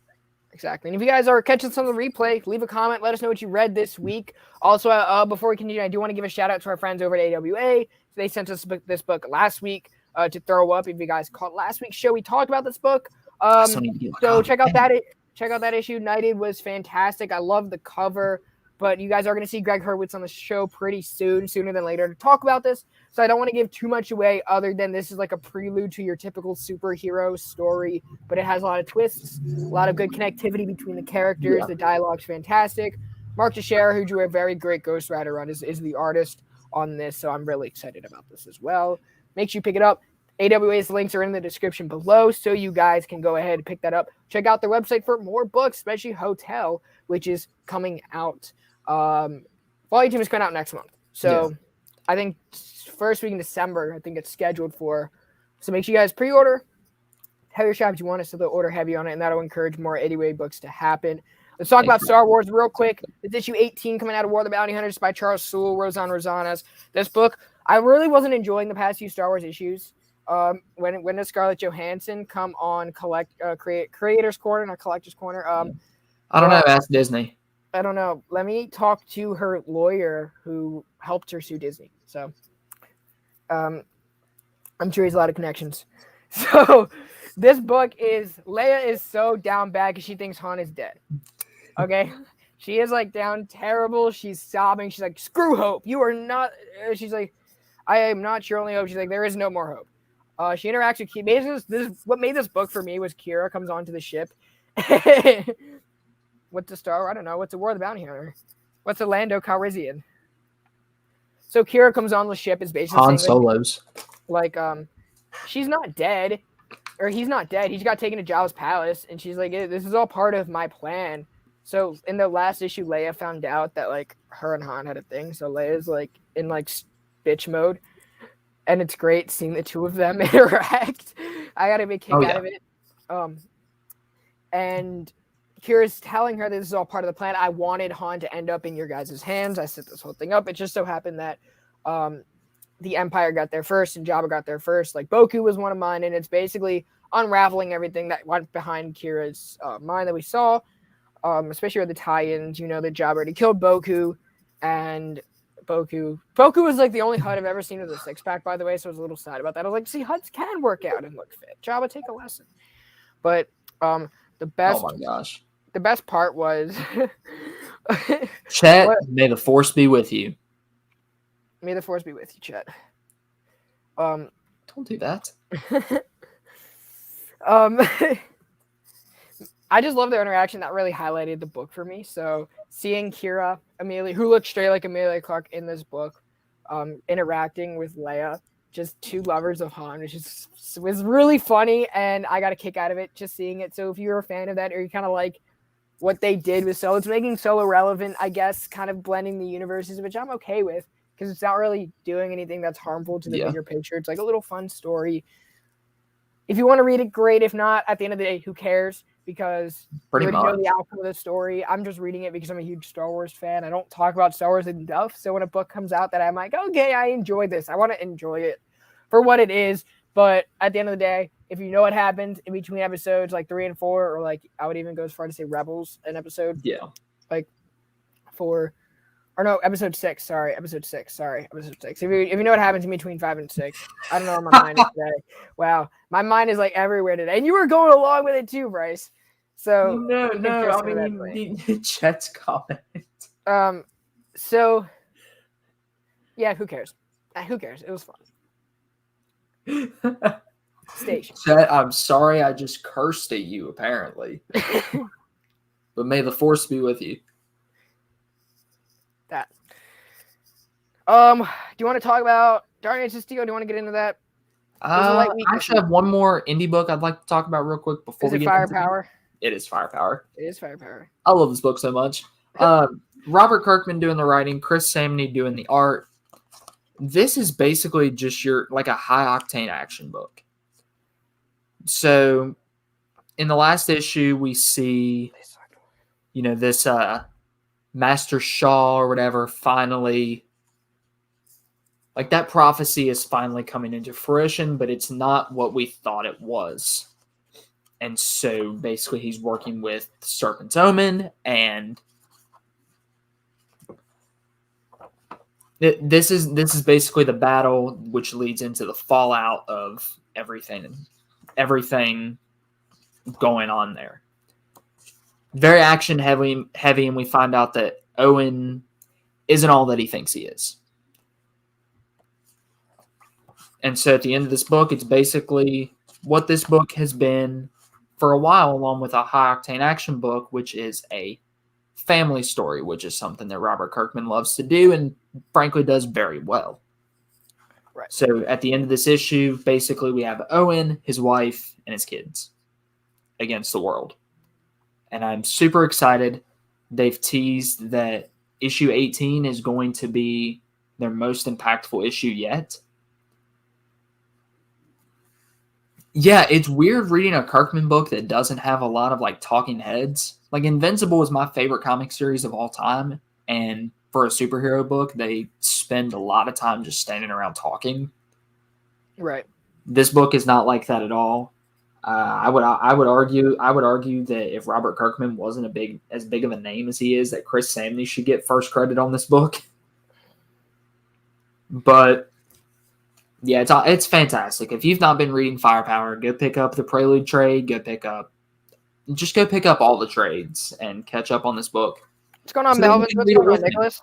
Exactly. And if you guys are catching some of the replay, leave a comment. Let us know what you read this week. Also, before we continue, I do want to give a shout out to our friends over at AWA. They sent us this book last week to throw up. If you guys caught last week's show, we talked about this book. So check out that issue. Knighted was fantastic. I love the cover. But you guys are going to see Greg Hurwitz on the show pretty soon, sooner than later, to talk about this. So I don't want to give too much away other than this is like a prelude to your typical superhero story. But it has a lot of twists, a lot of good connectivity between the characters. Yeah. The dialogue's fantastic. Mark Teixeira, who drew a very great Ghost Rider run, is the artist on this. So I'm really excited about this as well. Make sure you pick it up. AWA's links are in the description below, so you guys can go ahead and pick that up. Check out their website for more books, especially Hotel, which is coming out. Volume 2 is coming out next month. So yeah. I think first week in December, I think it's scheduled for. So make sure you guys pre-order. Tell your shops you want us to order heavy on it, and that'll encourage more AWA books to happen. Let's talk about Star Wars real quick. It's issue 18 coming out of War of the Bounty Hunters by Charles Soule, Rosan Rosanas. This book, I really wasn't enjoying the past few Star Wars issues. When does Scarlett Johansson come on Creators Corner, not Collectors Corner? I don't know. Ask Disney. I don't know. Let me talk to her lawyer who helped her sue Disney. So, I'm sure he has a lot of connections. So, this book is Leia is so down bad because she thinks Han is dead. Okay, she is like down terrible. She's sobbing. She's like, "Screw hope. You are not." She's like, "I am not your only hope." She's like, "There is no more hope." She interacts with Kira. Basically, what made this book for me was Kira comes onto the ship. What's a Star? I don't know. What's a War of the Bounty Hunter? What's a Lando Calrissian? So Kira comes on the ship. Is basically Han Solo's. Like, she's not dead, or he's not dead. He just got taken to Jabba's palace, and she's like, "This is all part of my plan." So in the last issue, Leia found out that like her and Han had a thing. So Leia's like in like bitch mode, and it's great seeing the two of them interact. I got a big kick out of it. And Kira's telling her that this is all part of the plan. I wanted Han to end up in your guys' hands. I set this whole thing up. It just so happened that the Empire got there first and Jabba got there first. Like, Boku was one of mine, and it's basically unraveling everything that went behind Kira's mind that we saw, especially with the tie-ins. You know that Jabba already killed Boku, and Boku was like the only HUD I've ever seen with a six-pack, by the way, so I was a little sad about that. I was like, see, HUDs can work out and look fit. Jabba, take a lesson. But the best... Oh, my gosh. The best part was... Chet, may the Force be with you. May the Force be with you, Chet. Don't do that. I just love their interaction. That really highlighted the book for me. So seeing Kira, Amelia, who looks straight like Amelia Clark in this book, interacting with Leia, just two lovers of Han, which was really funny, and I got a kick out of it just seeing it. So if you're a fan of that, or you kind of like what they did with Solo, it's making Solo relevant, I guess, kind of blending the universes, which I'm okay with because it's not really doing anything that's harmful to the bigger picture. It's like a little fun story. If you want to read it, great. If not, at the end of the day, who cares? Because you know the outcome of the story. I'm just reading it because I'm a huge Star Wars fan. I don't talk about Star Wars enough. So when a book comes out that I'm like, okay, I enjoy this. I want to enjoy it for what it is. But at the end of the day, if you know what happens in between episodes like 3 and 4, or like I would even go as far to say Rebels, an episode. Yeah. Like 4. Or no, episode 6. Sorry, episode 6. If you know what happens in between 5 and 6, I don't know where my mind is today. Wow, my mind is like everywhere today, and you were going along with it too, Bryce. So no, I mean, Chet's comment. So yeah, who cares? Who cares? It was fun. Station. Chet, I'm sorry, I just cursed at you. Apparently, but may the Force be with you. That. Do you want to talk about Dark Knight of Steel? Do you want to get into that? I actually have one more indie book I'd like to talk about real quick before we get into Firepower? It is Firepower. It is Firepower. I love this book so much. Robert Kirkman doing the writing, Chris Samney doing the art. This is basically just like a high octane action book. So in the last issue, we see this Master Shaw or whatever finally, like, that prophecy is finally coming into fruition, but it's not what we thought it was. And so basically he's working with Serpent's Omen, and this is basically the battle which leads into the fallout of everything going on there. Very action heavy, and we find out that Owen isn't all that he thinks he is. And so at the end of this book, it's basically what this book has been for a while, along with a high-octane action book, which is a family story, which is something that Robert Kirkman loves to do and frankly does very well. Right. So at the end of this issue, basically we have Owen, his wife, and his kids against the world. And I'm super excited. They've teased that issue 18 is going to be their most impactful issue yet. Yeah, it's weird reading a Kirkman book that doesn't have a lot of like talking heads. Like Invincible is my favorite comic series of all time, and for a superhero book, they spend a lot of time just standing around talking. Right. This book is not like that at all. I would argue that if Robert Kirkman wasn't as big of a name as he is, that Chris Samney should get first credit on this book. But yeah, it's fantastic. If you've not been reading Firepower, go pick up the Prelude trade. Go pick up all the trades and catch up on this book. What's going on, Melvin? What's going on, Nicholas?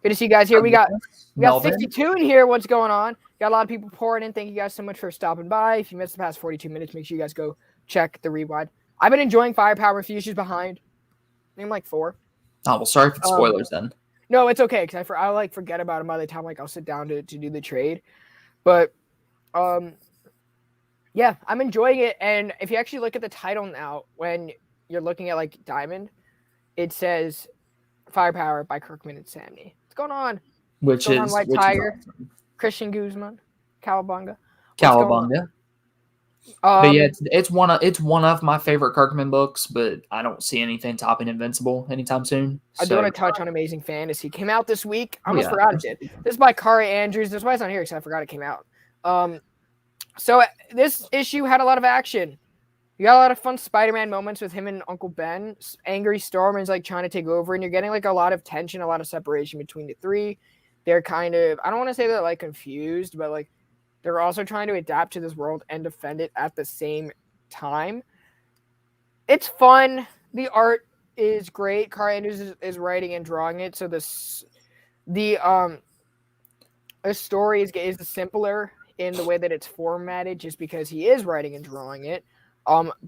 Good to see you guys here. We got 52 in here. What's going on? Got a lot of people pouring in. Thank you guys so much for stopping by. If you missed the past 42 minutes, make sure you guys go check the rewind. I've been enjoying Firepower. A few issues behind. I think I'm like 4. Oh, well, sorry for the spoilers then. No, it's okay because I forget about them by the time I'll sit down to do the trade. But yeah, I'm enjoying it. And if you actually look at the title now, when you're looking at like Diamond, it says Firepower by Kirkman and Samney. What's going on? Which is White Tiger, Christian Guzman, Cowabunga. But yeah, it's one of my favorite Kirkman books, but I don't see anything topping Invincible anytime soon. I do want to touch on Amazing Fantasy. Came out this week. I almost forgot it did. This is by Kari Andrews. That's why it's not here because I forgot it came out. So this issue had a lot of action. You got a lot of fun Spider-Man moments with him and Uncle Ben. Angry Storm is like trying to take over, and you're getting like a lot of tension, a lot of separation between the three. They're kind of, I don't want to say they're like confused, but like they're also trying to adapt to this world and defend it at the same time. It's fun. The art is great. Kari Andrews is writing and drawing it, so the story is simpler in the way that it's formatted, just because he is writing and drawing it.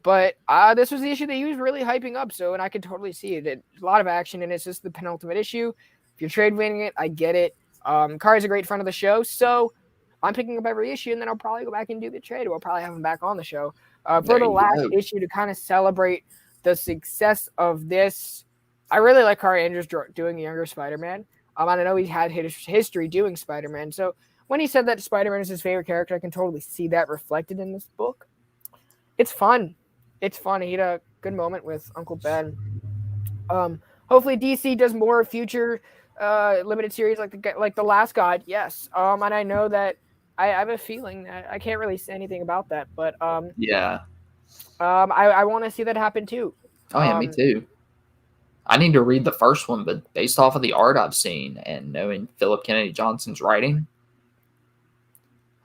But this was the issue that he was really hyping up, and I could totally see it. There's a lot of action, and it's just the penultimate issue. If you're trade winning it, I get it. Kari's a great friend of the show, so I'm picking up every issue, and then I'll probably go back and do the trade. We'll probably have him back on the show for the last issue to kind of celebrate the success of this. I really like Kari Andrews doing younger Spider-Man. I know he's had history doing Spider-Man, so when he said that Spider-Man is his favorite character, I can totally see that reflected in this book. It's fun. It's fun. He had a good moment with Uncle Ben. Hopefully DC does more future limited series like the Last God. Yes. And I know that I have a feeling that I can't really say anything about that, but yeah. I want to see that happen too. Oh yeah, me too. I need to read the first one, but based off of the art I've seen and knowing Philip Kennedy Johnson's writing,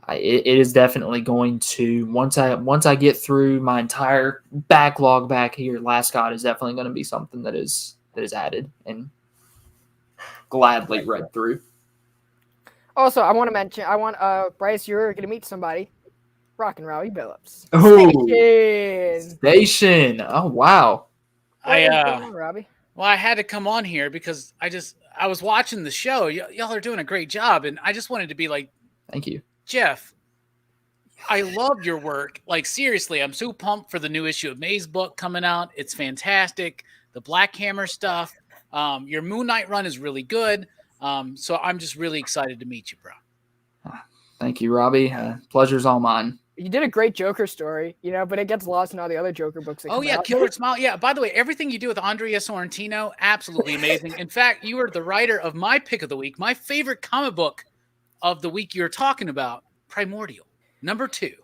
it is definitely going to, once I get through my entire backlog back here, Last God is definitely going to be something that is added and gladly read through. Also, I want to mention, Bryce, you're going to meet somebody, Rockin' Robbie Billups. Station. Oh wow. Robbie? Well, I had to come on here because I was watching the show. Y'all are doing a great job, and I just wanted to be like, thank you, Jeff. I love your work. Like, seriously, I'm so pumped for the new issue of May's book coming out. It's fantastic. The Black Hammer stuff. Your Moon Knight run is really good. So I'm just really excited to meet you, bro. Thank you, Robbie. Pleasure's all mine. You did a great Joker story, but it gets lost in all the other Joker books that come out. Killer Smile. Yeah, by the way, everything you do with Andrea Sorrentino, absolutely amazing. In fact, you are the writer of my pick of the week, my favorite comic book of the week you're talking about, Primordial, number 2. Do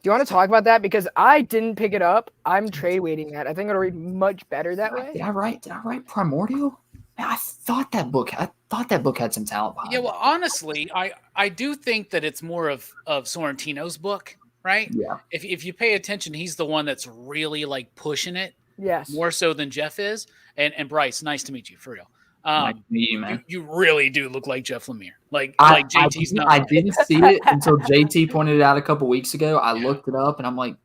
you want to talk about that? Because I didn't pick it up. I'm trade waiting that. I think it'll read much better that way. Did I write Primordial? Man, I thought that book had some talent behind it. Well, honestly, I do think that it's more of Sorrentino's book, right? Yeah. If you pay attention, he's the one that's really like pushing it. Yes. More so than Jeff is. And Bryce, nice to meet you, for real. Nice to meet you, man. You really do look like Jeff Lemire. Like JT's not. I didn't see it until JT pointed it out a couple weeks ago. I looked it up and I'm like,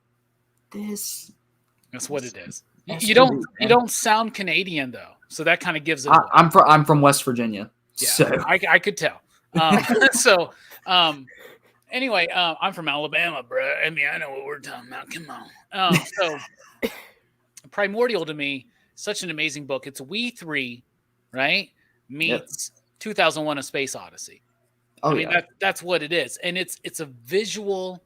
this. That's what it is. You don't sound Canadian though, so that kind of gives it. I'm from West Virginia, yeah, so I could tell. Anyway, I'm from Alabama, bro. I mean, I know what we're talking about. Come on. So Primordial to me, such an amazing book. It's We Three, right? Meets 2001: A Space Odyssey. I mean, that's what it is, and it's a visual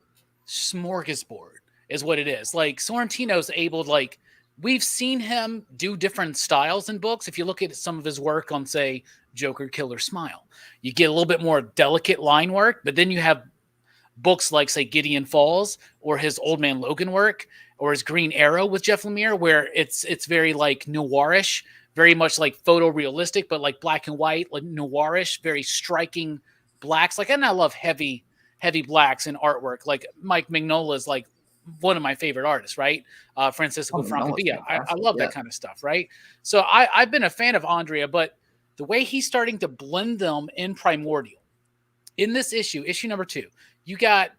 smorgasbord, is what it is. Like Sorrentino's able to, like, we've seen him do different styles in books. If you look at some of his work on, say, Joker, Killer Smile, you get a little bit more delicate line work, but then you have books like, say, Gideon Falls, or his Old Man Logan work, or his Green Arrow with Jeff Lemire, where it's very like noirish, very much like photorealistic, but like black and white, like noirish, very striking blacks. Like, and I love heavy blacks in artwork. Like Mike Mignola is like one of my favorite artists, right? Francisco Francavilla. I love that kind of stuff, right? So I've been a fan of Andrea, but the way he's starting to blend them in Primordial, in this issue number 2, you got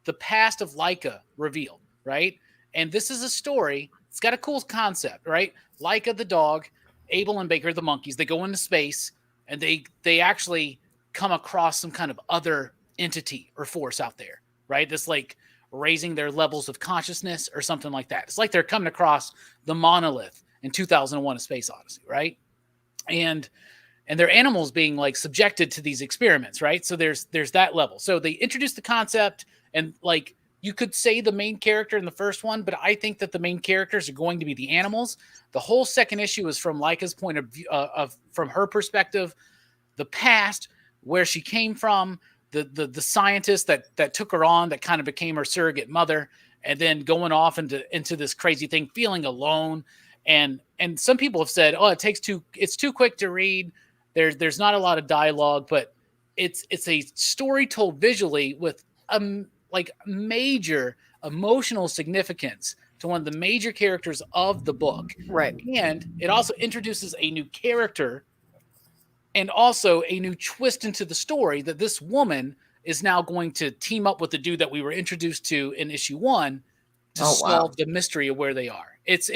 the past of Laika revealed, right? And this is a story. It's got a cool concept, right? Laika the dog, Abel and Baker the monkeys, they go into space and they actually come across some kind of other entity or force out there, right? This like raising their levels of consciousness or something like that. It's like they're coming across the monolith in 2001: A Space Odyssey, right? And they're animals being like subjected to these experiments, right? So there's that level. So they introduced the concept, and like you could say the main character in the first one, but I think that the main characters are going to be the animals. The whole second issue is from Laika's point of view, from her perspective, the past, where she came from, the scientist that took her on, that kind of became her surrogate mother, and then going off into this crazy thing, feeling alone. And some people have said, oh, it's too quick to read. There's not a lot of dialogue, but it's a story told visually with like major emotional significance to one of the major characters of the book. Right. And it also introduces a new character and also a new twist into the story, that this woman is now going to team up with the dude that we were introduced to in issue 1 to solve the mystery of where they are. It's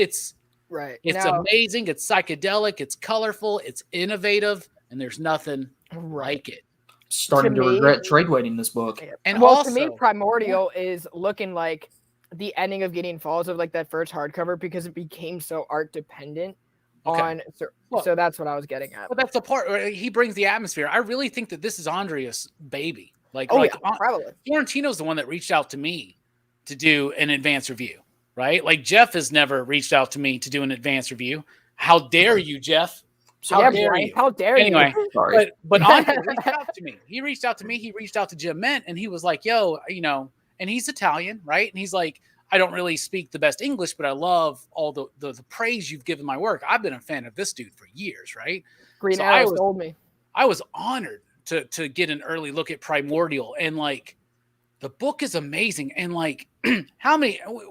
right. It's amazing. It's psychedelic. It's colorful. It's innovative, and there's nothing like it. Starting to regret trade weighting this book. And well, also, to me, Primordial is looking like the ending of Gideon Falls, of like that first hardcover, because it became so art dependent. So that's what I was getting at. But that's the part where he brings the atmosphere. I really think that this is Andrea's baby. Probably. Florentino's the one that reached out to me to do an advance review, right? Like Jeff has never reached out to me to do an advance review. How dare you, Jeff? How dare you? Anyway, but Andre reached out to me. He reached out to me. He reached out to Jim Ment, and he was like, yo, and he's Italian, right? And he's like, I don't really speak the best English, but I love all the praise you've given my work. I've been a fan of this dude for years, right? Green Arrow told me. I was honored to get an early look at Primordial, and like the book is amazing. And like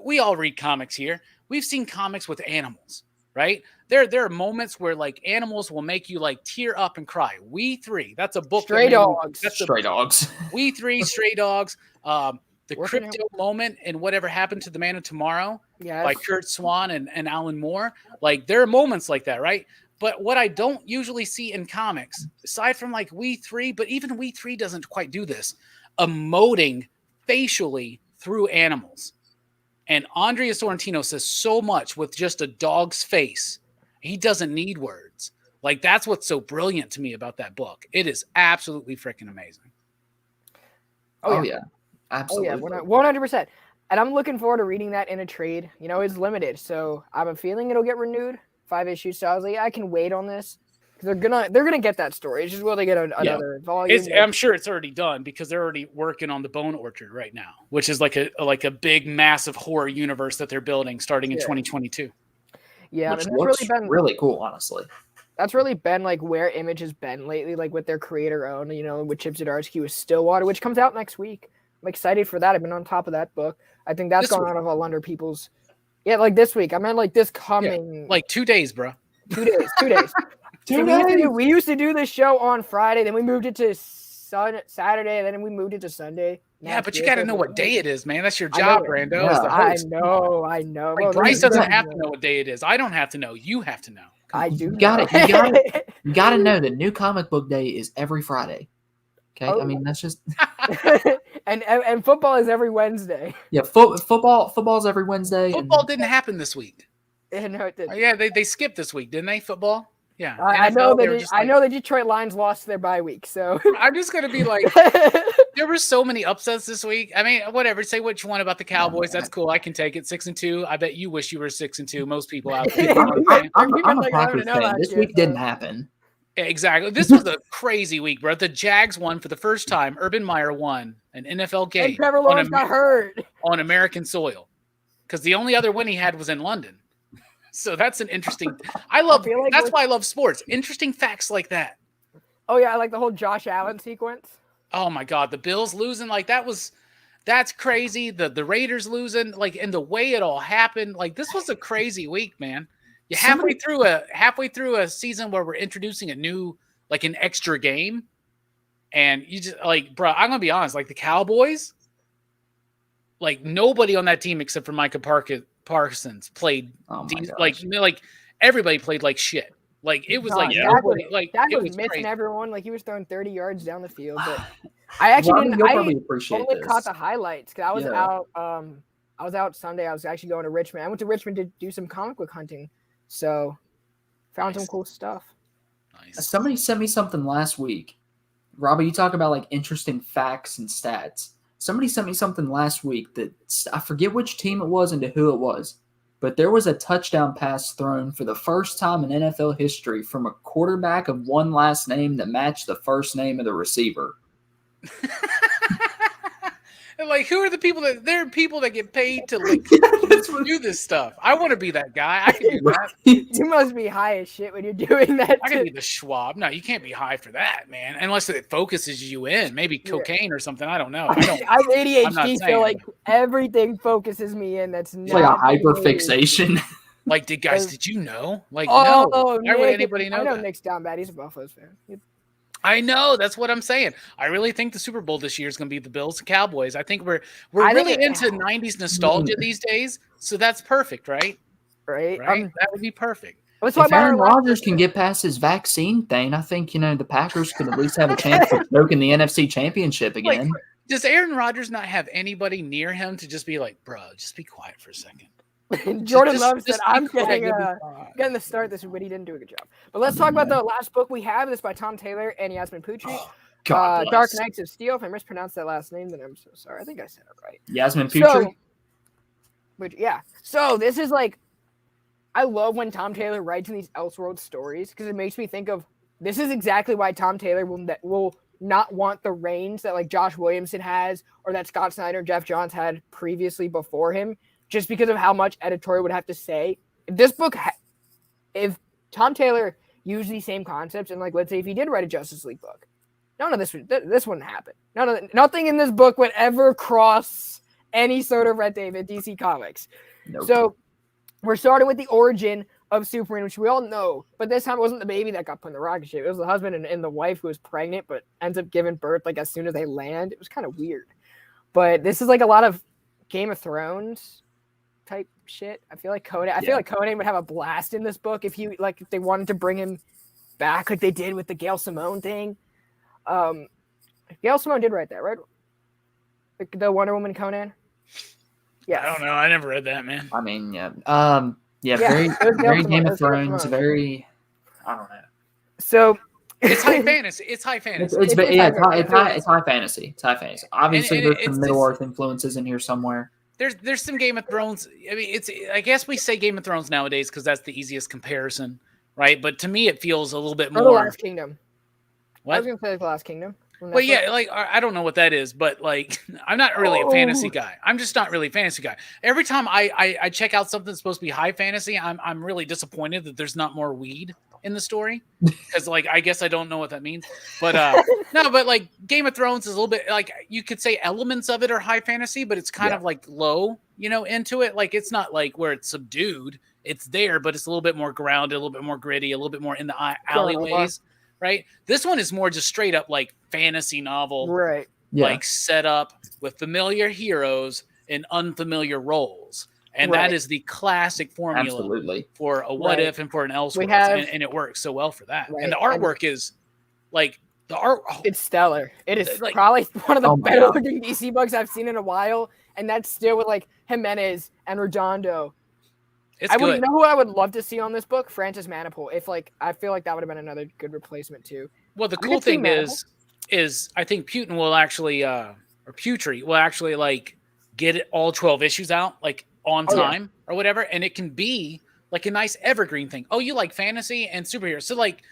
we all read comics here. We've seen comics with animals, right? There are moments where like animals will make you like tear up and cry. We Three, that's a book. Stray Dogs. We Three, Stray Dogs. The crypto moment and Whatever Happened to the Man of Tomorrow by Kurt Swan and Alan Moore. Like there are moments like that, right? But what I don't usually see in comics, aside from like We Three, but even We Three doesn't quite do this, emoting facially through animals. And Andrea Sorrentino says so much with just a dog's face. He doesn't need words. Like that's what's so brilliant to me about that book. It is absolutely freaking amazing. Oh yeah. Absolutely. Oh, yeah, 100%. And I'm looking forward to reading that in a trade. You know, it's limited, so I have a feeling it'll get renewed. 5 issues. So I was like, I can wait on this. They're gonna get that story. It's just will they get another volume? I'm sure it's already done because they're already working on the Bone Orchard right now, which is like a big, massive horror universe that they're building starting in 2022. Yeah, which and looks really cool, honestly. That's really been like where Image has been lately, like with their creator own, you know, with Chip Zdarsky with Stillwater, which comes out next week. I'm excited for that. I've been on top of that book. I think that's gone out of a lot of people's. Yeah, like this week. I meant like this coming. Like 2 days, bro. 2 days. 2 days. We used to do this show on Friday, then we moved it to Saturday, and then we moved it to Sunday. Yeah, but you got to know what day it is, man. That's your job, Brando. Yeah. I know. Like, Bryce doesn't have to know what day it is. I don't have to know. You have to know. I do. You got to know that New Comic Book Day is every Friday. Okay, I mean that's just. and football is every Wednesday. Yeah, football's every Wednesday. Football didn't happen this week. No, it didn't. Yeah, they skipped this week, didn't they? Football. Yeah, I know the Detroit Lions lost their bye week, so I'm just gonna be like, there were so many upsets this week. I mean, whatever. Say what you want about the Cowboys. That's cool. I can take it. 6-2. I bet you wish you were 6-2. Most people out there. I'm a Packers fan. This week didn't happen. Exactly. This was a crazy week, bro. The Jags won for the first time. Urban Meyer won an NFL game. And Trevor Lawrence got hurt on American soil because the only other win he had was in London. So that's an interesting. That's why I love sports. Interesting facts like that. Oh yeah, I like the whole Josh Allen sequence. Oh my God, the Bills losing that's crazy. The Raiders losing, like, and the way it all happened, like this was a crazy week, man. You halfway through a season where we're introducing a new, like, an extra game, and you just like, bro, I'm gonna be honest, like the Cowboys, like nobody on that team except for Micah Parsons played like everybody played like shit. Like it was Dak was missing crazy. Everyone, like he was throwing 30 yards down the field. But I actually didn't. I only caught the highlights because I was out. I was out Sunday. I was actually going to Richmond. I went to Richmond to do some comic book hunting, so found some cool stuff. Nice. Somebody sent me something last week. Robbie, you talk about like interesting facts and stats. Somebody sent me something last week that I forget which team it was and to who it was, but there was a touchdown pass thrown for the first time in NFL history from a quarterback of one last name that matched the first name of the receiver. And like, who are the people there are people that get paid to like do this stuff? I want to be that guy. I can do that. You must be high as shit when you're doing that. I can be the Schwab. No, you can't be high for that, man. Unless it focuses you in. Maybe cocaine or something. I don't know. I'm ADHD, so like everything focuses me in. That's not like a hyperfixation. Like, did you know? Like, no. Why would anybody know? I know that? Nick's down bad. He's a Buffaloes fan. I know. That's what I'm saying. I really think the Super Bowl this year is going to be the Bills and Cowboys. I think we're really into 90s nostalgia these days, so that's perfect, right? Right. That would be perfect. If Aaron Rodgers can get past his vaccine thing, I think the Packers could at least have a chance of choking the NFC Championship again. Like, does Aaron Rodgers not have anybody near him to just be like, bro, just be quiet for a second? Jordan Love said, I'm getting the start this week, but he didn't do a good job. But let's talk about the last book we have. This by Tom Taylor and Yasmin Pucci. Dark Knights of Steel. If I mispronounced that last name, then I'm so sorry. I think I said it right. Yasmin Pucci? So this is like, I love when Tom Taylor writes in these Elseworld stories because it makes me think of, this is exactly why Tom Taylor will not want the reins that like Josh Williamson has or that Scott Snyder and Jeff Johns had previously before him. Just because of how much editorial would have to say. If this book, if Tom Taylor used these same concepts, and like, let's say if he did write a Justice League book, none of this wouldn't happen. Nothing in this book would ever cross any sort of red tape at DC Comics. Nope. So we're starting with the origin of Superman, which we all know, but this time it wasn't the baby that got put in the rocket ship. It was the husband and the wife who was pregnant, but ends up giving birth like as soon as they land. It was kind of weird. But this is like a lot of Game of Thrones type shit. I feel like Conan would have a blast in this book if they wanted to bring him back like they did with the Gail Simone thing. Gail Simone did write that, right? The Wonder Woman Conan. Yeah. I don't know. I never read that, man. I mean, yeah. Very Game of Thrones, very, I don't know. So it's high fantasy. It's high fantasy. It's high fantasy. It's high fantasy. Obviously, there's some Middle Earth influences in here somewhere. there's some Game of Thrones. I mean, I guess we say Game of Thrones nowadays because that's the easiest comparison, right? But to me, it feels a little bit Or The more. Last Kingdom. What? I was gonna say The Last Kingdom. Well, yeah, like I don't know what that is, but like I'm not really a fantasy guy. I'm just not really a fantasy guy. Every time I check out something that's supposed to be high fantasy, I'm really disappointed that there's not more weed in the story, because like I guess I don't know what that means. But no, but like Game of Thrones is a little bit like, you could say elements of it are high fantasy, but it's kind of like low, into it. Like it's not like where it's subdued. It's there, but it's a little bit more grounded, a little bit more gritty, a little bit more in the alleyways. Right. This one is more just straight up like fantasy novel, right? Like set up with familiar heroes in unfamiliar roles. And that is the classic formula for a what if and for an Elseworlds. And it works so well for that. Right. And the artwork is like it's stellar. It is like, probably one of the better looking DC books I've seen in a while. And that's still with like Jimenez and Redondo. It's good. You know who I would love to see on this book? Francis Manapul. If like, I feel like that would have been another good replacement too. Well, the cool thing is I think Putin will actually, or Putri will actually like get it all 12 issues out like on time or whatever. And it can be like a nice evergreen thing. Oh, you like fantasy and superheroes. So like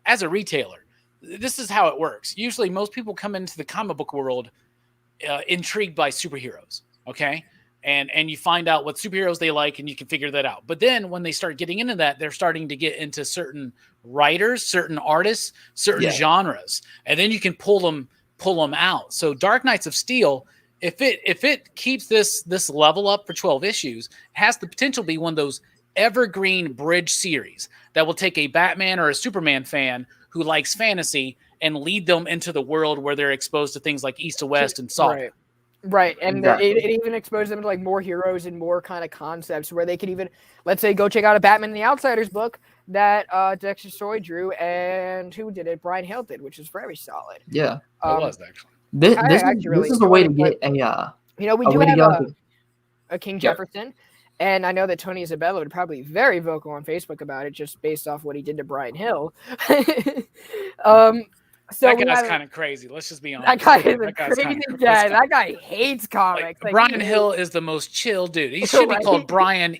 as a retailer, this is how it works. Usually most people come into the comic book world intrigued by superheroes. Okay. And you find out what superheroes they like, and you can figure that out. But then when they start getting into that, they're starting to get into certain writers, certain artists, certain genres, and then you can pull them out. So Dark Knights of Steel, if it keeps this level up for 12 issues, has the potential to be one of those evergreen bridge series that will take a Batman or a Superman fan who likes fantasy and lead them into the world where they're exposed to things like East to West and Saga. Right, and it even exposed them to like more heroes and more kind of concepts where they could even, let's say, go check out a Batman and the Outsiders book that Dexter Soy drew, and who did it? Brian Hill did, which is very solid. Yeah, it was actually. This is the way to get we do have a King Jefferson, and I know that Tony Isabella would probably be very vocal on Facebook about it, just based off what he did to Brian Hill. So that guy's kind of crazy. Let's just be honest. That guy is a crazy guy. That guy hates comics. Like, Brian Hill is the most chill dude. He should be called Brian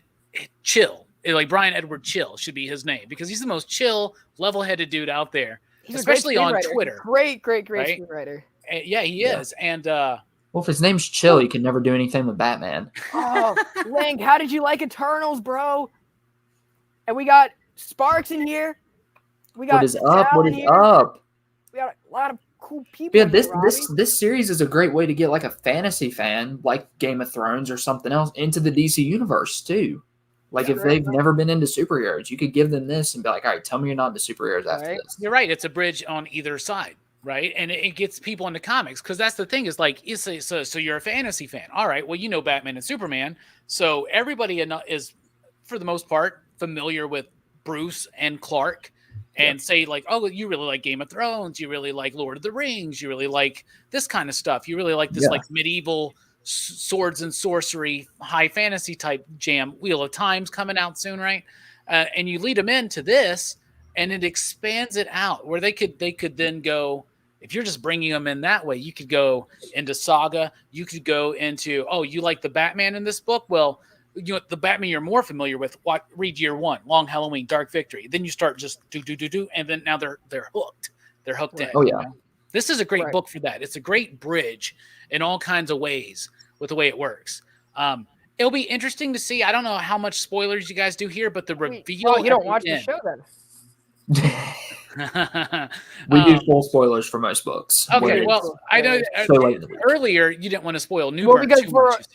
Chill. Like Brian Edward Chill should be his name, because he's the most chill, level-headed dude out there, especially on Twitter. Great screenwriter. Yeah, he is. And well, if his name's Chill, he can never do anything with Batman. Oh, Link, how did you like Eternals, bro? And we got Sparks in here. We got What is up? We got a lot of cool people. Yeah, this series is a great way to get like a fantasy fan, like Game of Thrones or something else, into the DC universe too. Like if they've never been into superheroes, you could give them this and be like, all right, tell me you're not into superheroes after this. You're right. It's a bridge on either side, right? And it gets people into comics, because that's the thing is like, so you're a fantasy fan. All right, well, you know Batman and Superman. So everybody is, for the most part, familiar with Bruce and Clark. And say like, oh, you really like Game of Thrones, you really like Lord of the Rings, you really like this kind of stuff, you really like this like medieval swords and sorcery, high fantasy type jam. Wheel of Time's coming out soon, right? And you lead them into this, and it expands it out where they could then go. If you're just bringing them in that way, you could go into Saga. You could go into, oh, you like the Batman in this book? Well, you know, the Batman you're more familiar with, read Year One, Long Halloween, Dark Victory. Then you start just do, and then now they're hooked. They're hooked in. Oh yeah. You know? This is a great book for that. It's a great bridge in all kinds of ways with the way it works. It'll be interesting to see. I don't know how much spoilers you guys do here, but the reveal. You don't watch the show then. We do full spoilers for most books. Okay, well, I know earlier you didn't want to spoil Newburn too much.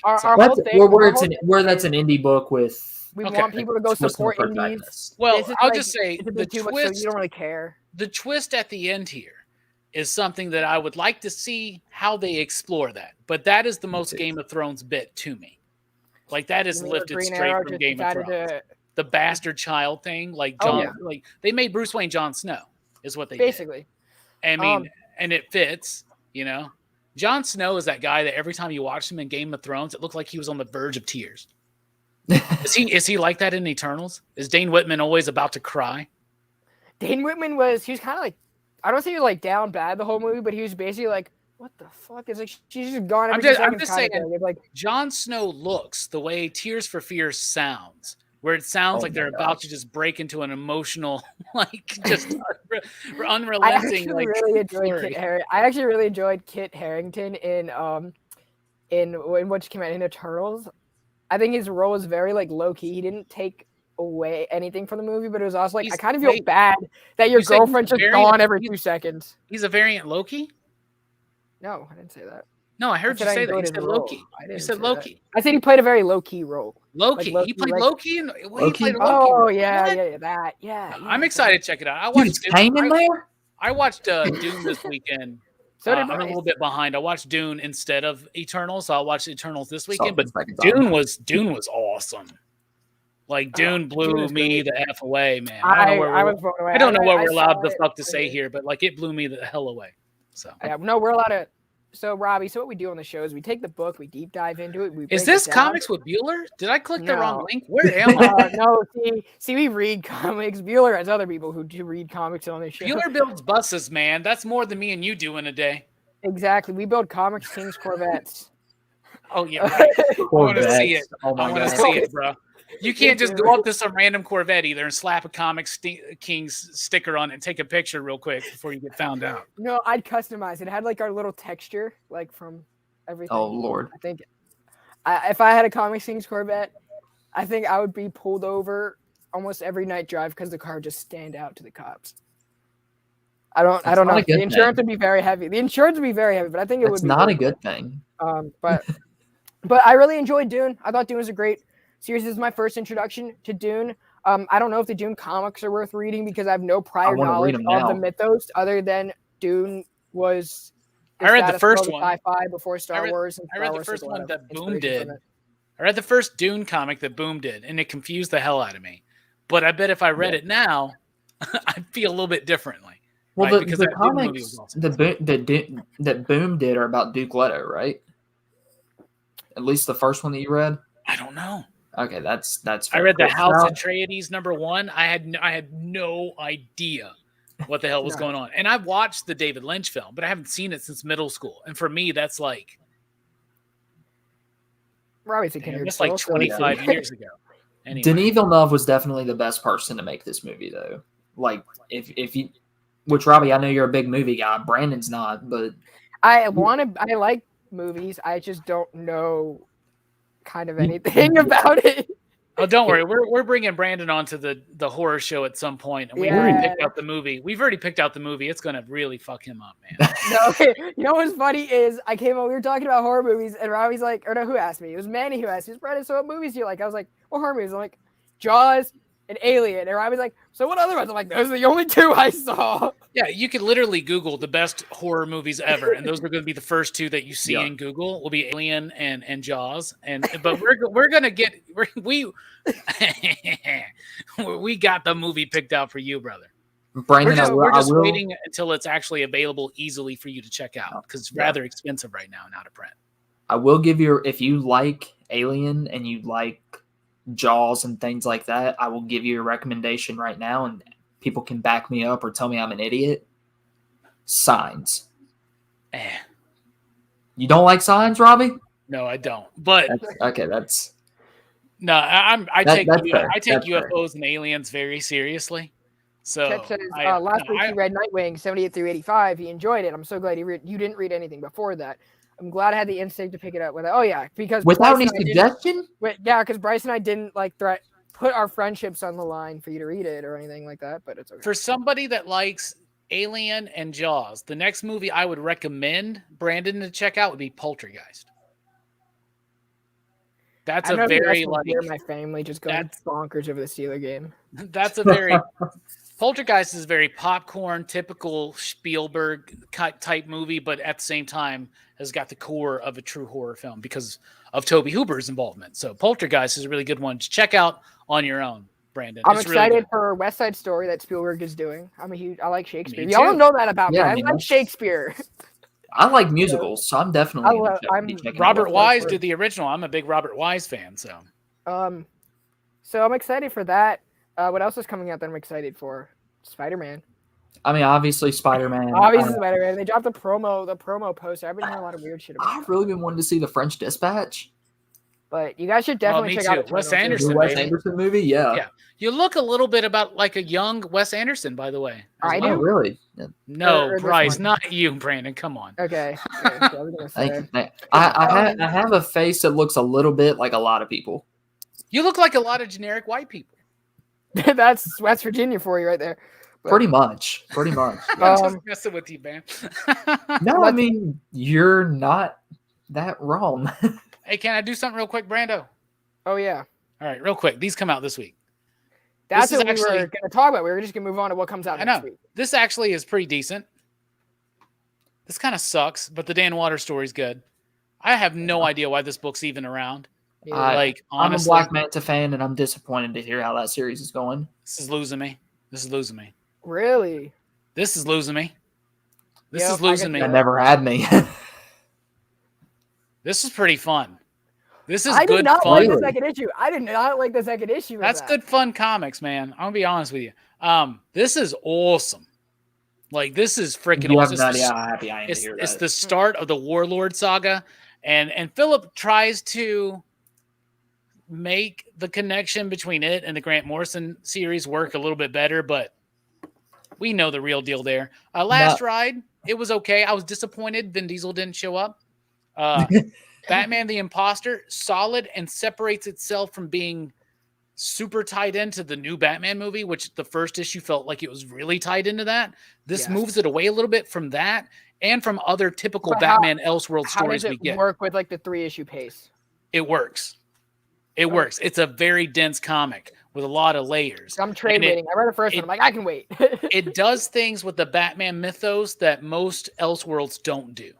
Where that's an indie book with. We want people to go support indies. Well, I'll just say the twist. So you don't really care. The twist at the end here is something that I would like to see how they explore that. But that is the most Game of Thrones bit to me. Like that is lifted straight from Game of Thrones. The bastard child thing, like John, like they made Bruce Wayne Jon Snow, is what they basically did. I mean, and it fits, you know. Jon Snow is that guy that every time you watch him in Game of Thrones, it looked like he was on the verge of tears. Is he like that in Eternals? Is Dane Whitman always about to cry? Dane Whitman he was kind of like, I don't say he was like down bad the whole movie, but he was basically like what the fuck is like? She's just gone. I'm Every just, 2 I'm seconds just kind saying, of thing. It's like, Jon Snow looks the way Tears for Fears sounds, where it sounds like they're about to just break into an emotional, like just I unrelenting, actually like really enjoyed fury. Kit Harington. I actually really enjoyed Kit Harington in what came out in Eternals. I think his role was very like low key. He didn't take away anything from the movie, but it was also like I kind of feel bad that your girlfriend's just gone every 2 seconds. He's a variant Loki? No, I didn't say that. No, I heard you say that. You said Loki. You said Loki. I said he played a very low key role. Loki. Like he played like, Loki, and he played Loki. Oh yeah, that. Yeah. I'm excited to check it out. I Dude, watched it's Kane in there. I watched Dune this weekend. So did I'm a little bit behind. I watched Dune instead of Eternals, so I'll watch Eternals this weekend. But Dune was awesome. Like Dune blew me the F away, man. I was blown away. I don't know what we're allowed the fuck to say here, but like it blew me the hell away. So yeah, no, we're allowed to. So Robbie, so what we do on the show is we take the book, we deep dive into it. We is this Comics with Bueller? Did I click the wrong link? Where am I? No, see, we read comics. Bueller has other people who do read comics on this show. Bueller builds buses, man. That's more than me and you do in a day. Exactly. We build Comics Kings Corvettes. Oh yeah, right. I want to see it. Oh my I want to God. see it, bro. You can't just go up to some random Corvette either and slap a Comics Kings sticker on it and take a picture real quick before you get found out. No, I'd customize it. It had like our little texture, like from everything. Oh Lord. I think if I had a Comics Kings Corvette, I think I would be pulled over almost every night drive because the car would just stand out to the cops. I don't know. The insurance would be very heavy. The insurance would be very heavy, but I think it would be not a good thing. But I really enjoyed Dune. I thought Dune was a great series. This is my first introduction to Dune. I don't know if the Dune comics are worth reading because I have no prior knowledge of the mythos other than Dune was. I read the first one. Sci-fi before Star Wars. I read the first one that Boom did. I read the first Dune comic that Boom did, and it confused the hell out of me. But I bet if I read it now, I'd feel a little bit differently. Well, right? because the comics awesome. that Boom did are about Duke Leto, right? At least the first one that you read. I don't know. Okay, that's. I read the House Atreides #1. I had no idea what the hell was going on, and I've watched the David Lynch film, but I haven't seen it since middle school. And for me, that's like, that's like 25 years ago. Anyway. Denis Villeneuve was definitely the best person to make this movie, though. Like, if you. Which, Robbie, I know you're a big movie guy. Brandon's not, but I like movies. I just don't know kind of anything about it. Oh, don't worry. We're bringing Brandon onto the horror show at some point, and we've already picked out the movie. We've already picked out the movie. It's gonna really fuck him up, man. No, you know what's funny is I came on. We were talking about horror movies, and Robbie's like, or no, who asked me? It was Manny who asked me. Brandon, so what movies do you like? I was like, well, horror movies. I'm like, Jaws and Alien. And Robbie's like, so what other ones? I'm like, those are the only two I saw. Yeah, you could literally Google the best horror movies ever, and those are going to be the first two that you see in Google. Will be Alien and Jaws, but we're gonna get we got the movie picked out for you, brother. Brandon, we're just waiting until it's actually available easily for you to check out because it's rather expensive right now and out of print. I will give you, if you like Alien and you like Jaws and things like that, I will give you a recommendation right now, and people can back me up or tell me I'm an idiot. Signs. You don't like Signs, Robbie? No, I don't. But that's no. I take UFOs fair. And aliens very seriously. So Chet says, last week he read Nightwing 78 through 85. He enjoyed it. I'm so glad you didn't read anything before that. I'm glad I had the instinct to pick it up with it. Oh yeah, because without any suggestion. Because Bryce and I didn't like put our friendships on the line for you to read it or anything like that. But it's okay. For somebody that likes Alien and Jaws, the next movie I would recommend Brandon to check out would be Poltergeist. That's a very like my family just going bonkers over the Steeler game. That's a very Poltergeist is a very popcorn, typical Spielberg type movie, but at the same time has got the core of a true horror film because of Tobe Hooper's involvement. So Poltergeist is a really good one to check out on your own, Brandon. I'm excited for West Side Story that Spielberg is doing. I like Shakespeare. Y'all don't know that about me. I like Shakespeare. I like musicals, so I'm definitely. Robert Wise did the original. I'm a big Robert Wise fan. So I'm excited for that. What else is coming out that I'm excited for? Spider-Man. I mean, obviously Spider-Man. Obviously, Spider-Man. They dropped the promo poster. I've been hearing a lot of weird shit about I've really been wanting to see the French Dispatch. But you guys should definitely me check too. out Wes Eternal, too. Anderson, The Wes baby. Anderson movie, yeah. Yeah. You look a little bit about like a young Wes Anderson, by the way. I Oh, do? really? No, Or this Bryce, one. not you, Brandon. Come on. Okay. So I was gonna Thank say. you. I have a face that looks a little bit like a lot of people. You look like a lot of generic white people. That's West Virginia for you right there. But, Pretty much. I'm just messing with you, man. No, I mean, you're not that wrong. Hey, can I do something real quick, Brando? Oh, yeah. All right, real quick. These come out this week. That's This what is we were actually- going to talk about. We were just going to move on to what comes out I next know. week. This actually is pretty decent. This kind of sucks, but the Dan Water story's good. I have no idea why this book's even around. Yeah. Like, I'm a honestly, Black Manta fan, and I'm disappointed to hear how that series is going. this is losing me. This is losing me. Really? This is losing me. This Yep, is losing I me. get That never had me. This is pretty fun. This is I good did not fun. like the Really? second issue. I did not like the second issue. That's good fun comics, man. I'm gonna be honest with you. This is awesome. Like, this is freaking You have awesome. no idea how happy I am to It's, hear it's that. the start of the Warlord saga, and Philip tries to make the connection between it and the Grant Morrison series work a little bit better, but we know the real deal there. Last Ride, it was okay. I was disappointed Vin Diesel didn't show up. Batman the Imposter, solid, and separates itself from being super tied into the new Batman movie, which the first issue felt like it was really tied into that. This Yes. moves it away a little bit from that and from other typical But how- Batman Elseworld How stories does we it get. work with like the 3-issue pace? It works. It works. It's a very dense comic with a lot of layers. I'm trade And it- waiting. I read the first one. I'm like, I can wait. It does things with the Batman mythos that most Elseworlds don't do.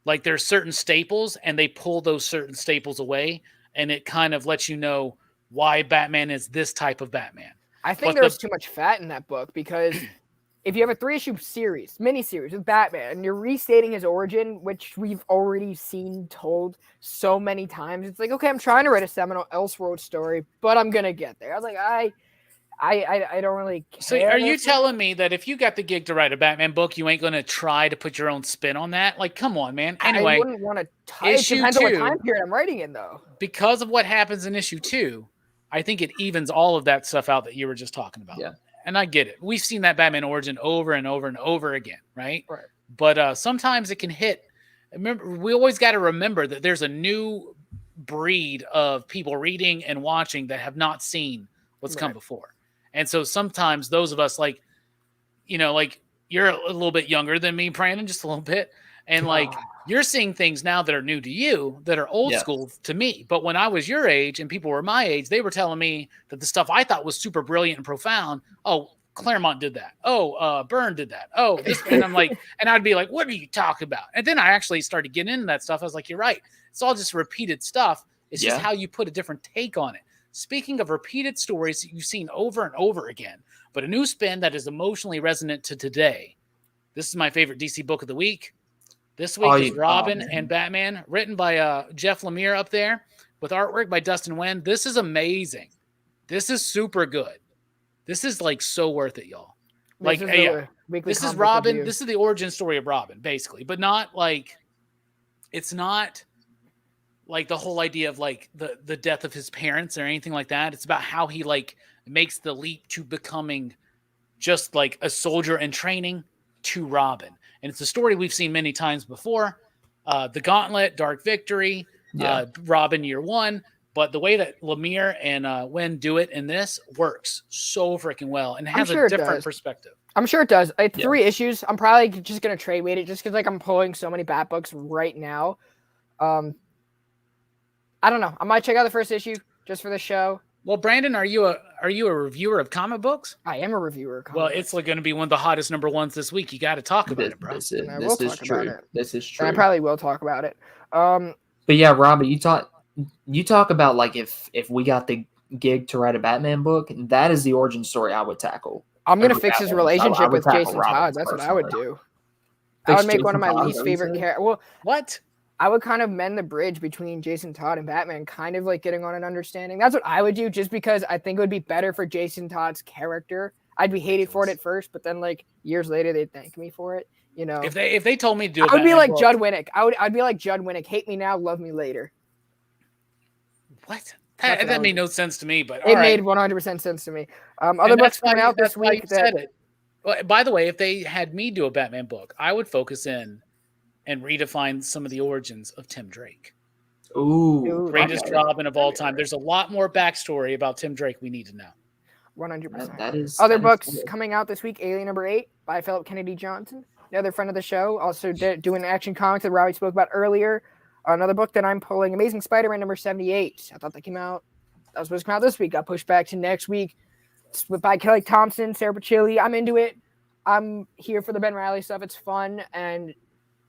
Like, there's certain staples, and they pull those certain staples away, and it kind of lets you know why Batman is this type of Batman. I think But there's too much fat in that book because if you have a 3-issue series, miniseries with Batman, and you're restating his origin, which we've already seen told so many times, it's like, okay, I'm trying to write a seminal Elseworld story, but I'm gonna get there. I was like, I don't really care. So are you telling me that if you got the gig to write a Batman book, you ain't going to try to put your own spin on that? Like, come on, man. I Anyway, wouldn't want to. It issue depends on what 2 time period I'm writing in, though. because of what happens in issue 2, I think it evens all of that stuff out that you were just talking about. Yeah. And I get it. We've seen that Batman origin over and over and over again, right? Right. But sometimes it can hit. Remember, we always got to remember that there's a new breed of people reading and watching that have not seen what's come Right. before. And so sometimes those of us, like, you know, like, you're a little bit younger than me, Brandon, just a little bit. And like, you're seeing things now that are new to you, that are old school to me. But when I was your age and people were my age, they were telling me that the stuff I thought was super brilliant and profound. Oh, Claremont did that. Oh, Byrne did that. Oh, this, and I'm like, and I'd be like, what are you talking about? And then I actually started getting into that stuff. I was like, you're right. It's all just repeated stuff. It's just how you put a different take on it. Speaking of repeated stories that you've seen over and over again, but a new spin that is emotionally resonant to today. This is my favorite DC book of the week. This week is Robin and Batman, written by Jeff Lemire up there, with artwork by Dustin Nguyen. This is amazing. This is super good. This is like so worth it, y'all. Like, this is Robin. Review. This is the origin story of Robin, basically, but not like, it's not like the whole idea of like the death of his parents or anything like that. It's about how he like makes the leap to becoming just like a soldier in training to Robin. And it's a story we've seen many times before. The Gauntlet, Dark Victory, Robin Year One. But the way that Lemire and Nguyen do it in this works so freaking well and has a different perspective. I'm sure it does. It's 3 issues. I'm probably just going to trade weight it just because like I'm pulling so many Bat books right now. I don't know. I might check out the first issue just for the show. Well, Brandon, are you a reviewer of comic books? I am a reviewer of comic Well, books. it's like going to be one of the hottest number ones this week. You got to talk about it, bro. This is true. This is true. And I probably will talk about it. But yeah, Robbie, you talk about like if we got the gig to write a Batman book, that is the origin story I would tackle. I'm going to fix his relationship I would with tackle Jason Robin Todd. That's what I would personally. do. I would make Jason one of my Todd, least is that what you favorite said? characters. Well, What? I would kind of mend the bridge between Jason Todd and Batman, kind of like getting on an understanding. That's what I would do, just because I think it would be better for Jason Todd's character. I'd be hated for it at first, but then like years later they'd thank me for it. You know, If they told me to do, I would be like book, Judd Winnick. I'd be like Judd Winnick. Hate me now, love me later. What? That made no sense to me, but it made 100% sense to me. Other books coming out this week. Said it. Well, by the way, if they had me do a Batman book, I would focus in and redefine some of the origins of Tim Drake. Ooh, greatest Robin of all time. There's a lot more backstory about Tim Drake we need to know. 100%. That is other books coming out this week. Alien #8 by Philip Kennedy Johnson, another friend of the show, also doing Action Comics that Robbie spoke about earlier. Another book that I'm pulling, Amazing Spider-Man #78. I thought that was supposed to come out this week. Got pushed back to next week. It's by Kelly Thompson, Sarah Pachilli. I'm into it. I'm here for the Ben Reilly stuff. It's fun, and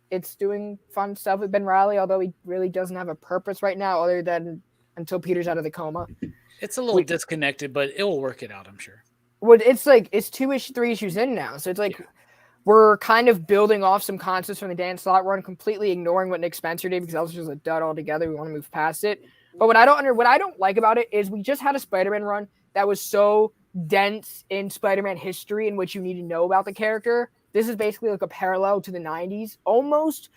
it's doing fun stuff with Ben Reilly, although he really doesn't have a purpose right now other than until Peter's out of the coma. It's a little disconnected, but it will work it out, I'm sure. Well, it's like it's 3 issues in now, so it's like we're kind of building off some concepts from the Dan Slott run, completely ignoring what Nick Spencer did because that was just a dud altogether. We want to move past it. But what I don't like about it is we just had a Spider-Man run that was so dense in Spider-Man history in which you need to know about the character. This is basically like a parallel to the 90s, almost.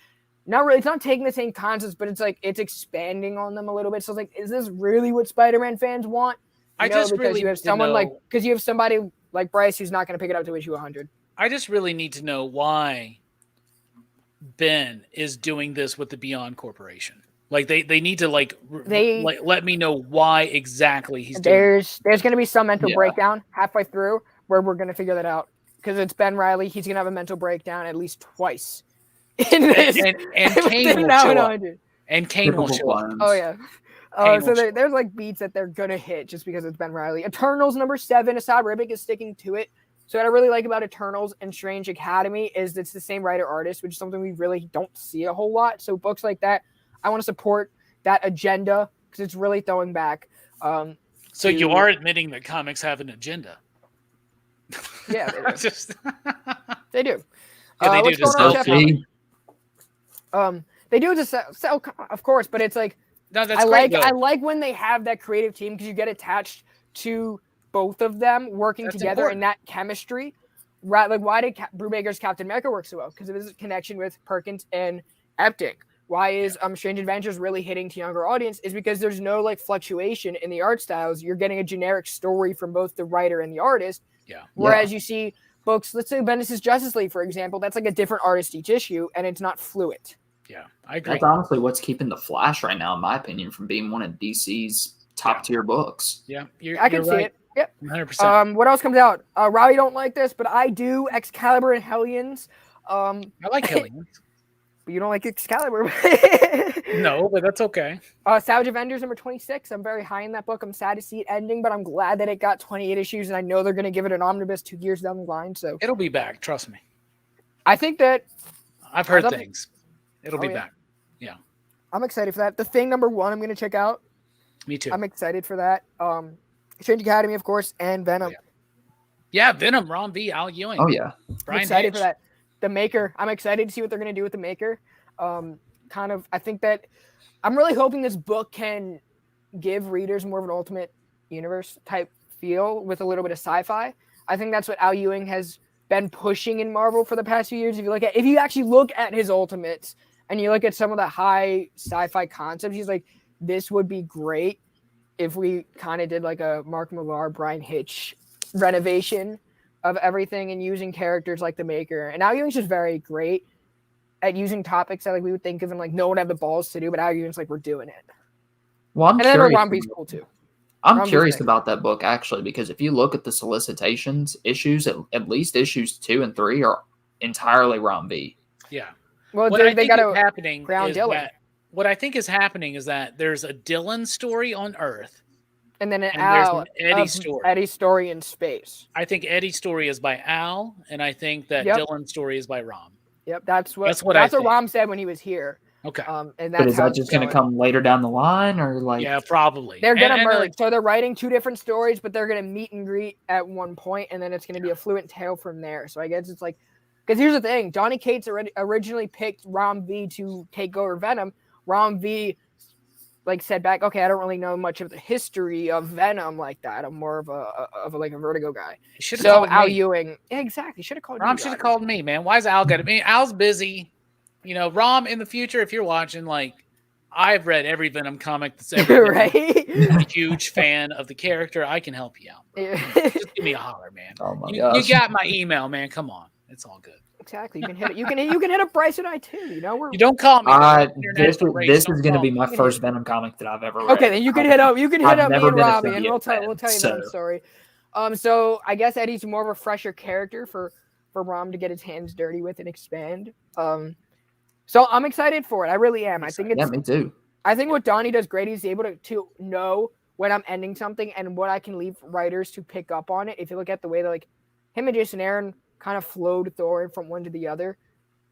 Not really. It's not taking the same concepts, but it's like it's expanding on them a little bit. So it's like, is this really what Spider-Man fans want? Because you have somebody like Bryce who's not going to pick it up to issue 100. I just really need to know why Ben is doing this with the Beyond Corporation. Like they need to let me know why exactly he's doing it. There's going to be some mental breakdown halfway through where we're going to figure that out because it's Ben Reilly. He's going to have a mental breakdown at least twice. And Kane will show up. And Kane will show up. Oh yeah. So there's like beats that they're gonna hit just because it's Ben Reilly. Eternals #7. Asad Ribic is sticking to it. So what I really like about Eternals and Strange Academy is it's the same writer artist, which is something we really don't see a whole lot. So books like that, I want to support that agenda because it's really throwing back. So you are admitting that comics have an agenda. Yeah, they do. They do. Yeah, they do to sell comics. They do it to sell, of course, but it's like I like when they have that creative team because you get attached to both of them working together in that chemistry. Right? Like, why did Brubaker's Captain America work so well? Because of his connection with Perkins and Epting. Why is Strange Adventures really hitting to younger audience? Is because there's no like fluctuation in the art styles. You're getting a generic story from both the writer and the artist. Yeah. Whereas you see books, let's say Bendis' Justice League, for example, that's like a different artist each issue, and it's not fluid. Yeah, I agree. That's honestly what's keeping The Flash right now, in my opinion, from being one of DC's top tier books. Yeah, I can see it. Yep. 100%. What else comes out? Riley don't like this, but I do. Excalibur and Hellions. I like Hellions. But you don't like Excalibur. No, but that's okay. Savage Avengers #26. I'm very high in that book. I'm sad to see it ending, but I'm glad that it got 28 issues, and I know they're going to give it an omnibus 2 years down the line. So it'll be back. Trust me. I think that I've heard things. It'll be back. Yeah. I'm excited for that. The Thing #1 I'm going to check out. Me too. I'm excited for that. Strange Academy, of course, and Venom. Yeah, Venom, Ron V, Al Ewing. Oh, yeah. I'm excited for that. The Maker. I'm excited to see what they're going to do with The Maker. I think that I'm really hoping this book can give readers more of an Ultimate Universe type feel with a little bit of sci-fi. I think that's what Al Ewing has been pushing in Marvel for the past few years. If you actually look at his Ultimates and you look at some of the high sci-fi concepts, he's like, this would be great if we kind of did like a Mark Millar, Brian Hitch renovation of everything and using characters like the Maker. And Al Ewing's just very great at using topics that like we would think of and like no one have the balls to do, but Al Ewing's like, we're doing it. Well, I'm curious. Ron B's cool too. I'm curious about that book actually, because if you look at the solicitations issues, at least issues 2 and 3 are entirely Ron B. Yeah. Well, what they got to happening ground is Dylan. that what I think is happening is that there's a Dylan story on Earth. And then there's an Eddie story. Eddie story in space. I think Eddie's story is by Al, and I think that Dylan's story is by Rom. Yep, that's what Rom said when he was here. Okay. And that's but is that just going to come later down the line, or like? Yeah, probably. They're going to merge. So they're writing 2 different stories, but they're going to meet and greet at one point, and then it's going to be a fluent tale from there. So I guess it's like, because here's the thing: Donny Cates originally picked Rom V to take over Venom. Rom V like said back, okay, I don't really know much of the history of Venom like that. I'm more of a Vertigo guy. So Al Ewing, exactly, should have called. Rom should have called me, man. Why is Al got to be? Al's busy. You know, Rom, in the future, if you're watching, like, I've read every Venom comic that's ever been. Right. I'm a huge fan of the character. I can help you out. Just give me a holler, man. Oh my you gosh. got my email, man. Come on, it's all good. Exactly. You can hit it. You can hit up Bryce and I too. You know, you don't call me. This is going to be my first Venom comic that I've ever read. Okay, then you can hit up. You can hit up me and Robbie, and we'll tell you so. Venom story. So I guess Eddie's more of a fresher character for Rom to get his hands dirty with and expand. So I'm excited for it. I really am. I think it's. Yeah, me too. I think what Donnie does great. He's able to know when I'm ending something and what I can leave writers to pick up on it. If you look at the way that like him and Jason Aaron kind of flowed Thor from one to the other,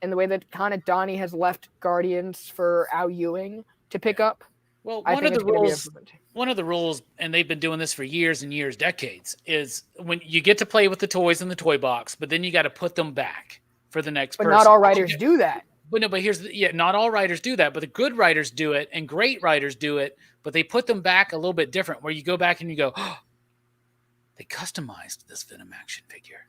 and the way that kind of Donnie has left Guardians for Al Ewing to pick up. Well, one of the rules, and they've been doing this for years and years, decades, is when you get to play with the toys in the toy box, but then you got to put them back for the next person. But not all writers do that. But no, but not all writers do that, but the good writers do it, and great writers do it, but they put them back a little bit different, where you go back and you go, oh, they customized this Venom action figure.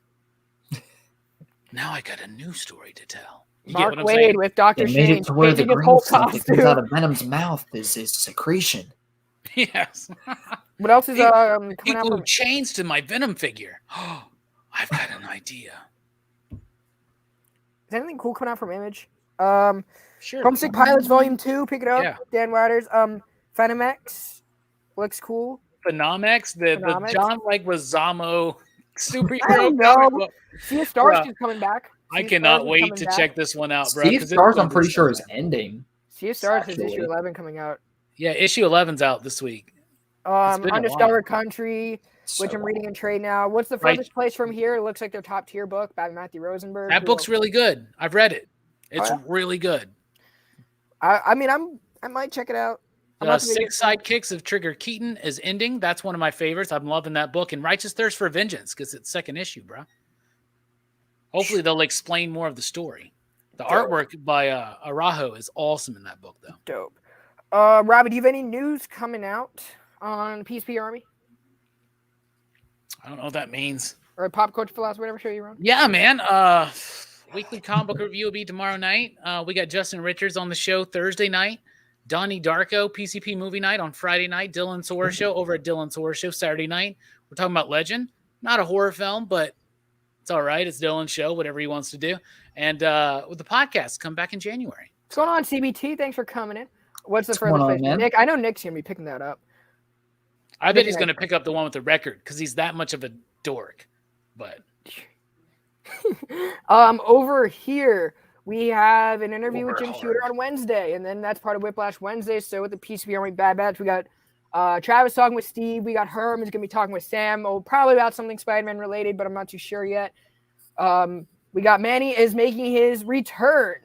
Now I got a new story to tell. Mark Waid with Dr. Shane. Made it to where the green stuff that comes out of Venom's mouth is secretion. Yes. What else is coming people out? Who changed to my Venom figure. Oh, I've got an idea. Is anything cool coming out from Image? Sure. Homesick Pilots Volume 2, pick it up. Yeah. Dan Waters. Phenomex looks cool. Phenomex, the John Leguizamo superhero. I don't know. Sea of Stars is coming back. I cannot wait to check this one out, bro. Sea of Stars, I'm pretty sure, is ending. Sea of Stars is issue 11 coming out. Yeah, issue 11's out this week. Undiscovered Country, which I'm reading in trade now. What's the furthest place from here? It looks like their top tier book by Matthew Rosenberg. That book's really good. I've read it. It's really good. I might check it out. 6 Sidekicks of Trigger Keaton is ending. That's one of my favorites. I'm loving that book. And Righteous Thirst for Vengeance, because it's second issue, bro. Hopefully they'll explain more of the story. The artwork by Arajo is awesome in that book, though. Dope. Robbie, do you have any news coming out on PSP Army? I don't know what that means. Or Pop Culture Philosophy, whatever show you're on? Yeah, man. Weekly comic book review will be tomorrow night. We got Justin Richards on the show Thursday night. Donnie Darko, PCP movie night on Friday night. Dylan Soar show over at Dylan Soar show Saturday night. We're talking about Legend. Not a horror film, but it's all right. It's Dylan's show, whatever he wants to do. And with the podcast, come back in January. What's going on, CBT? Thanks for coming in. What's the furthest place? Nick, I know Nick's going to be picking that up. I bet he's going to pick up the one with the record because he's that much of a dork. But over here, we have an interview with Jim Shooter on Wednesday, and then that's part of Whiplash Wednesday. So with the PCP Army Bad Batch, we got Travis talking with Steve. We got Herm is going to be talking with Sam. Probably about something Spider-Man related, but I'm not too sure yet. We got Manny is making his return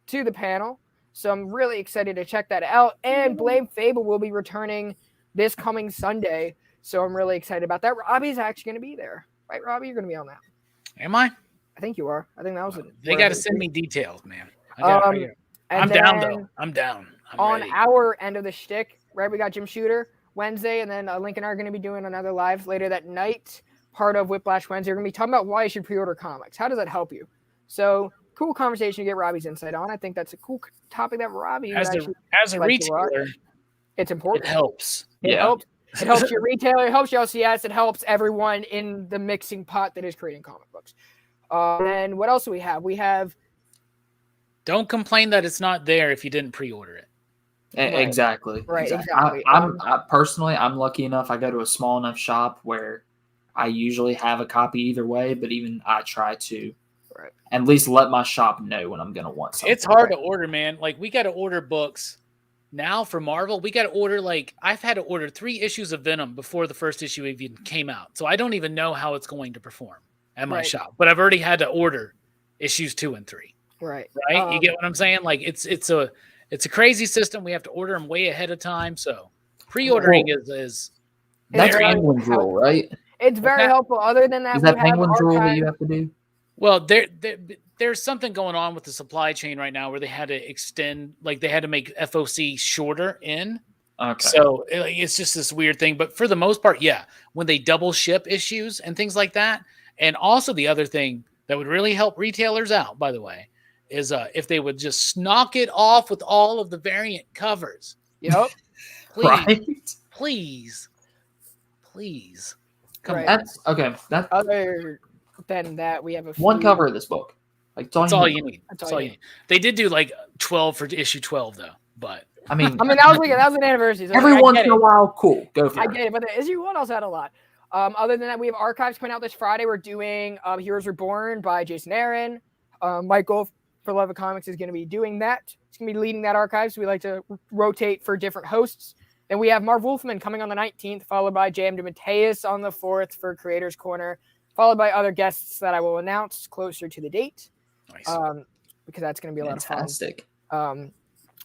to the panel. So I'm really excited to check that out. And Blame Fable will be returning this coming Sunday. So I'm really excited about that. Robbie's actually going to be there. Right, Robbie? You're going to be on that. Am I? I think you are. I think that was it. They got to send me details, man. I'm down, though. I'm down. I'm ready. Our end of the shtick, right, we got Jim Shooter Wednesday, and then Link and I are going to be doing another live later that night, part of Whiplash Wednesday. We're going to be talking about why you should pre-order comics. How does that help you? So cool conversation to get Robbie's insight on. I think that's a cool topic that Robbie as a retailer, it's important. It helps. It helps. It helps your retailer. It helps your LCS. It helps everyone in the mixing pot that is creating comic books. And what else do we have? We have. Don't complain that it's not there if you didn't pre-order it. Exactly. Right. Exactly. Personally, I'm lucky enough. I go to a small enough shop where I usually have a copy either way, but even I try to at least let my shop know when I'm going to want something. It's hard to order, man. Like, we got to order books now for Marvel. We got to order, I've had to order 3 issues of Venom before the first issue even came out. So I don't even know how it's going to perform at my shop. But I've already had to order issues 2 and 3. Right. You get what I'm saying? Like, it's a crazy system. We have to order them way ahead of time. So pre-ordering is that's Penguin's rule, right? It's very helpful. Other than that, is that Penguin's rule that you have to do? Well, there's something going on with the supply chain right now where they had to extend, they had to make FOC shorter in. Okay. So it's just this weird thing. But for the most part, yeah, when they double ship issues and things like that. And also the other thing that would really help retailers out, by the way, is if they would just knock it off with all of the variant covers. Yep. Please, Right. please. Come Right. on. That's okay. That Other than that, we have a one few- cover of this book. Like That's all you need. That's That's all all you you need. They did do like 12 for issue 12 though, but I mean, that was an anniversary. So every I once get in a it. while, cool. Go for I it. get it, but the issue one also had a lot. Other than that, we have Archives coming out this Friday. We're doing Heroes Reborn by Jason Aaron. Michael for Love of Comics is going to be doing that. He's going to be leading that Archives. We like to rotate for different hosts. Then we have Marv Wolfman coming on the 19th, followed by J.M. DeMatteis on the 4th for Creators Corner, followed by other guests that I will announce closer to the date. nice. Because that's going to be a lot of fun. Fantastic.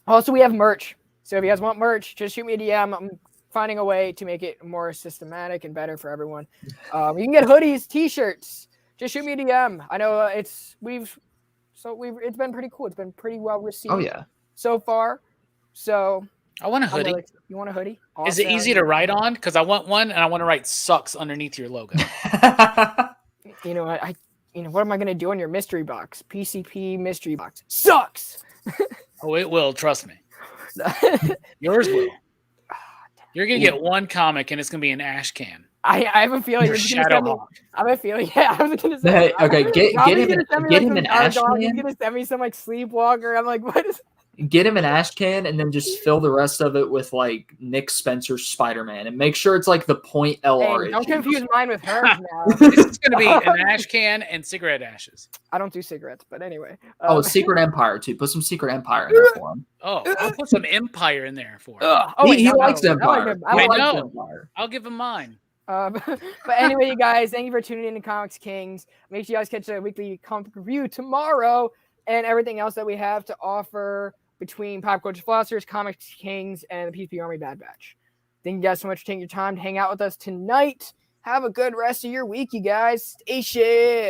Also, we have merch. So if you guys want merch, just shoot me a DM. I'm finding a way to make it more systematic and better for everyone. You can get hoodies, t-shirts. Just shoot me a DM. I know it's been pretty cool. It's been pretty well received. Oh yeah. So far. So I want a hoodie. you want a hoodie? Is it easy to write on? Because I want one, and I want to write "sucks" underneath your logo. You know what? What am I gonna do on your mystery box? PCP mystery box sucks. Oh, it will. Trust me. Yours will. You're gonna get one comic, and it's gonna be an ash can. I have a feeling Your you're just gonna send me. Shadowhawk. I have a feeling. Yeah, I was gonna say. Hey, okay, get Robbie's him gonna send me, get like, him some an ash Argyle. He's can. gonna send me some like Sleepwalker. I'm like, what is? Get him an ash can and then just fill the rest of it with like Nick Spencer's Spider-Man and make sure it's like the point LR. Hey, don't issue. confuse mine with hers now. This is gonna be an ash can and cigarette ashes. I don't do cigarettes, but anyway. Oh, Secret Empire too. Put some Secret Empire in there for him. Oh, I'll put some Empire in there for him. He likes Empire. I I like know. Empire. I'll give him mine. But anyway, you guys, thank you for tuning in to Comics Kings. Make sure you guys catch the weekly comic review tomorrow and everything else that we have to offer between Pop Culture Philosophers, Comics Kings, and the PCP Army Bad Batch. Thank you guys so much for taking your time to hang out with us tonight. Have a good rest of your week, you guys. Stay shit.